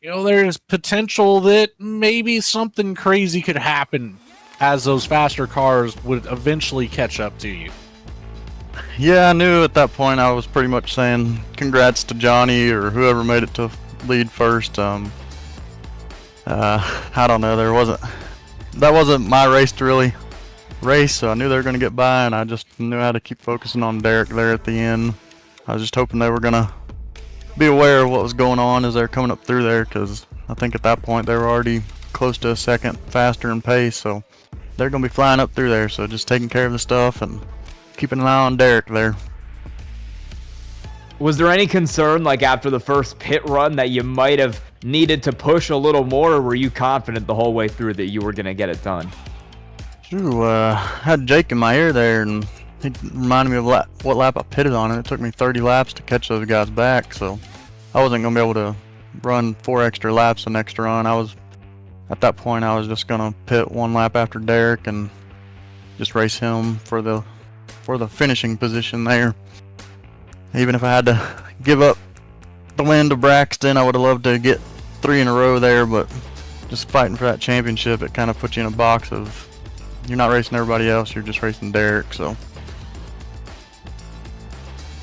you know, there's potential that maybe something crazy could happen as those faster cars would eventually catch up to you? Yeah, I knew at that point I was pretty much saying congrats to Johnny or whoever made it to lead first. I don't know. That wasn't my race to really race, so I knew they were going to get by, and I just knew how to keep focusing on Derrek there at the end. I was just hoping they were going to be aware of what was going on as they're coming up through there, because I think at that point they were already close to a second faster in pace, so they're going to be flying up through there. So just taking care of the stuff and keeping an eye on Derrek there. Was there any concern, like after the first pit run, that you might have needed to push a little more, or were you confident the whole way through that you were going to get it done? I had Jake in my ear there, and he reminded me of what lap I pitted on, and it took me 30 laps to catch those guys back, so I wasn't going to be able to run 4 extra laps the next run. At that point, I was just going to pit 1 lap after Derrek and just race him for the finishing position there. Even if I had to give up the win to Braxton, I would have loved to get 3 in a row there, but just fighting for that championship, it kind of puts you in a box of you're not racing everybody else, you're just racing Derrek, so.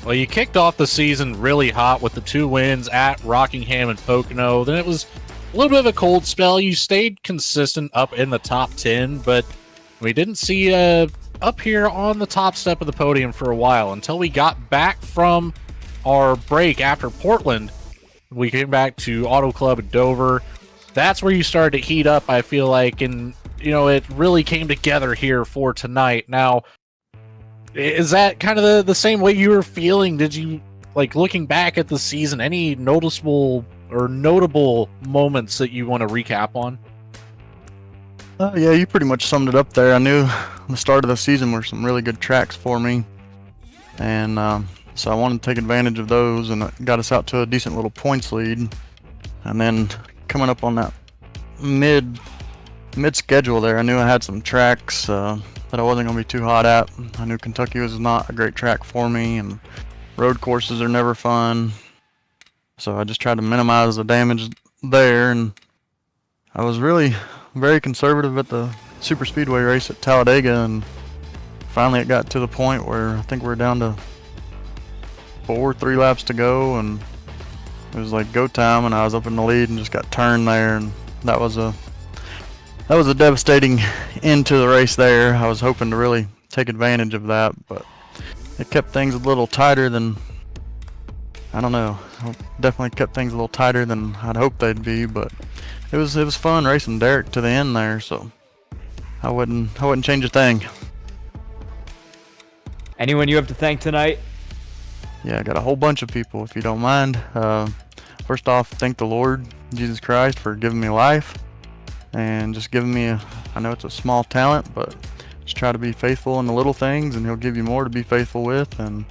Well, you kicked off the season really hot with the 2 wins at Rockingham and Pocono. Then it was a little bit of a cold spell. You stayed consistent up in the top 10, but we didn't see up here on the top step of the podium for a while until we got back from our break after Portland. We came back to Auto Club at Dover. That's where you started to heat up, I feel like, and you know, it really came together here for tonight. Now, is that kind of the same way you were feeling? Did you, like, looking back at the season, any noticeable or notable moments that you want to recap on? Yeah, you pretty much summed it up there. I knew the start of the season were some really good tracks for me, and so I wanted to take advantage of those, and it got us out to a decent little points lead. And then coming up on that mid-schedule there, I knew I had some tracks that I wasn't going to be too hot at. I knew Kentucky was not a great track for me, and road courses are never fun. So I just tried to minimize the damage there, and I was really very conservative at the super speedway race at Talladega, and finally it got to the point where I think we're down to 3 laps to go, and it was like go time, and I was up in the lead and just got turned there, and that was a devastating end to the race there. I was hoping to really take advantage of that, but it kept things a little tighter than, I don't know, definitely kept things a little tighter than I'd hoped they'd be, but it was fun racing Derrek to the end there, so I wouldn't change a thing. Anyone you have to thank tonight? Yeah, I got a whole bunch of people, if you don't mind. First off, thank the Lord Jesus Christ for giving me life and just giving me I know it's a small talent, but just try to be faithful in the little things and he'll give you more to be faithful with. And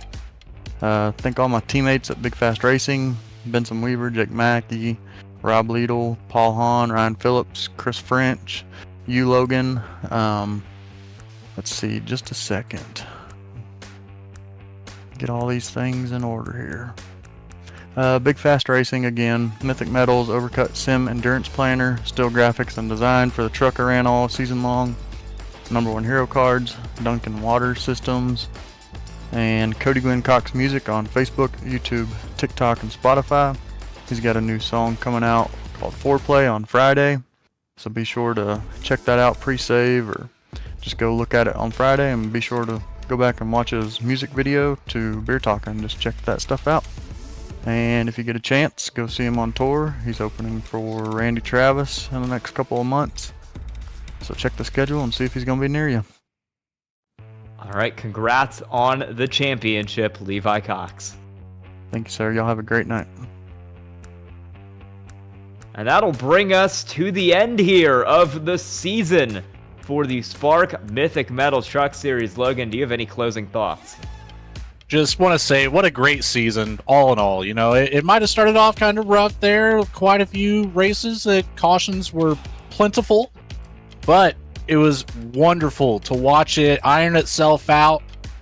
thank all my teammates at Big Fast Racing, Benson Weaver, Jake Mackey, Rob Liedel, Paul Hahn, Ryan Phillips, Chris French, you Logan. Let's see, just a second. Get all these things in order here. Big Fast Racing again, Mythic Metals, Overcut Sim Endurance Planner, Still Graphics and Design for the truck I ran all season long, #1 Hero Cards, Duncan Water Systems, and Cody Glenn Cox Music on Facebook, YouTube, TikTok, and Spotify. He's got a new song coming out called Foreplay on Friday, so be sure to check that out pre-save or just go look at it on Friday, and be sure to go back and watch his music video to Beer Talking. Just check that stuff out. And if you get a chance, go see him on tour. He's opening for Randy Travis in the next couple of months. So check the schedule and see if he's going to be near you. All right, congrats on the championship, Levi Cox. Thank you, sir. Y'all have a great night. And that'll bring us to the end here of the season for the Spark Mythic Metal Truck Series. Logan, do you have any closing thoughts? Just want to say, what a great season, all in all. You know, it might have started off kind of rough there. Quite a few races that cautions were plentiful, but it was wonderful to watch it iron itself out.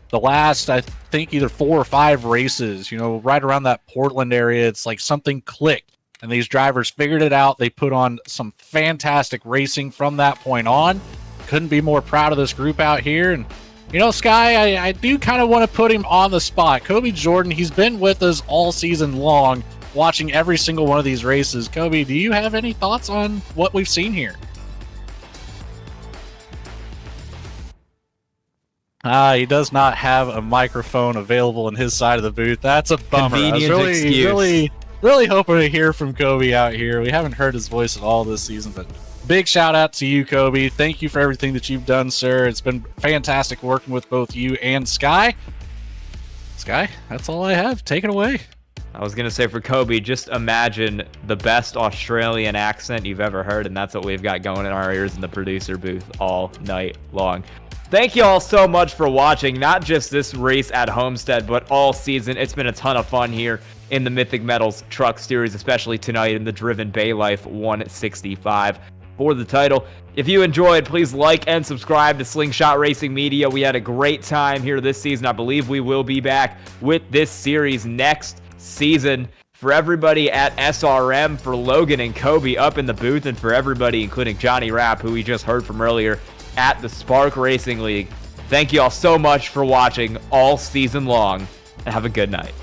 The last, I think, either 4 or 5 races, you know, right around that Portland area, it's like something clicked. And these drivers figured it out. They put on some fantastic racing from that point on. Couldn't be more proud of this group out here. And, you know, Sky, I do kind of want to put him on the spot. Kobe Jordan, he's been with us all season long, watching every single one of these races. Kobe, do you have any thoughts on what we've seen here? He does not have a microphone available in his side of the booth. That's a bummer. Convenient I was excuse. really hoping to hear from Kobe out here. We haven't heard his voice at all this season, but big shout out to you, Kobe. Thank you for everything that you've done, sir. It's been fantastic working with both you and Sky. Sky, that's all I have. Take it away. I was going to say for Kobe, just imagine the best Australian accent you've ever heard, and that's what we've got going in our ears in the producer booth all night long. Thank you all so much for watching, not just this race at Homestead, but all season. It's been a ton of fun here in the Mythic Metals Truck Series, especially tonight in the Driven Bay Life 165 for the title. If you enjoyed, please like and subscribe to Slingshot Racing Media. We had a great time here this season. I believe we will be back with this series next season. For everybody at SRM, for Logan and Kobe up in the booth, and for everybody, including Johnny Rapp, who we just heard from earlier, at the Spark Racing League. Thank you all so much for watching all season long, and have a good night.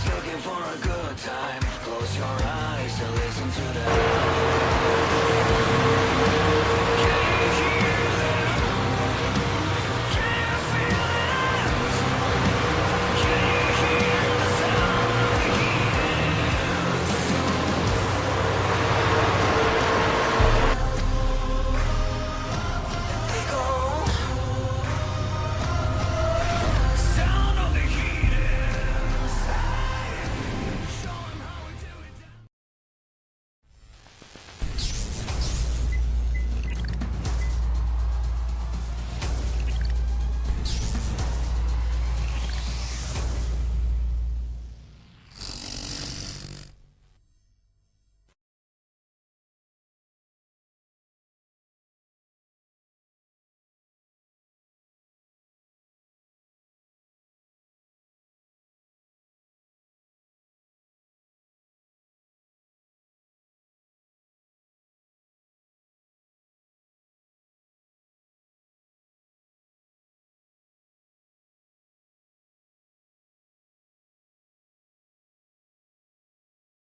Looking for a good time. Close your eyes.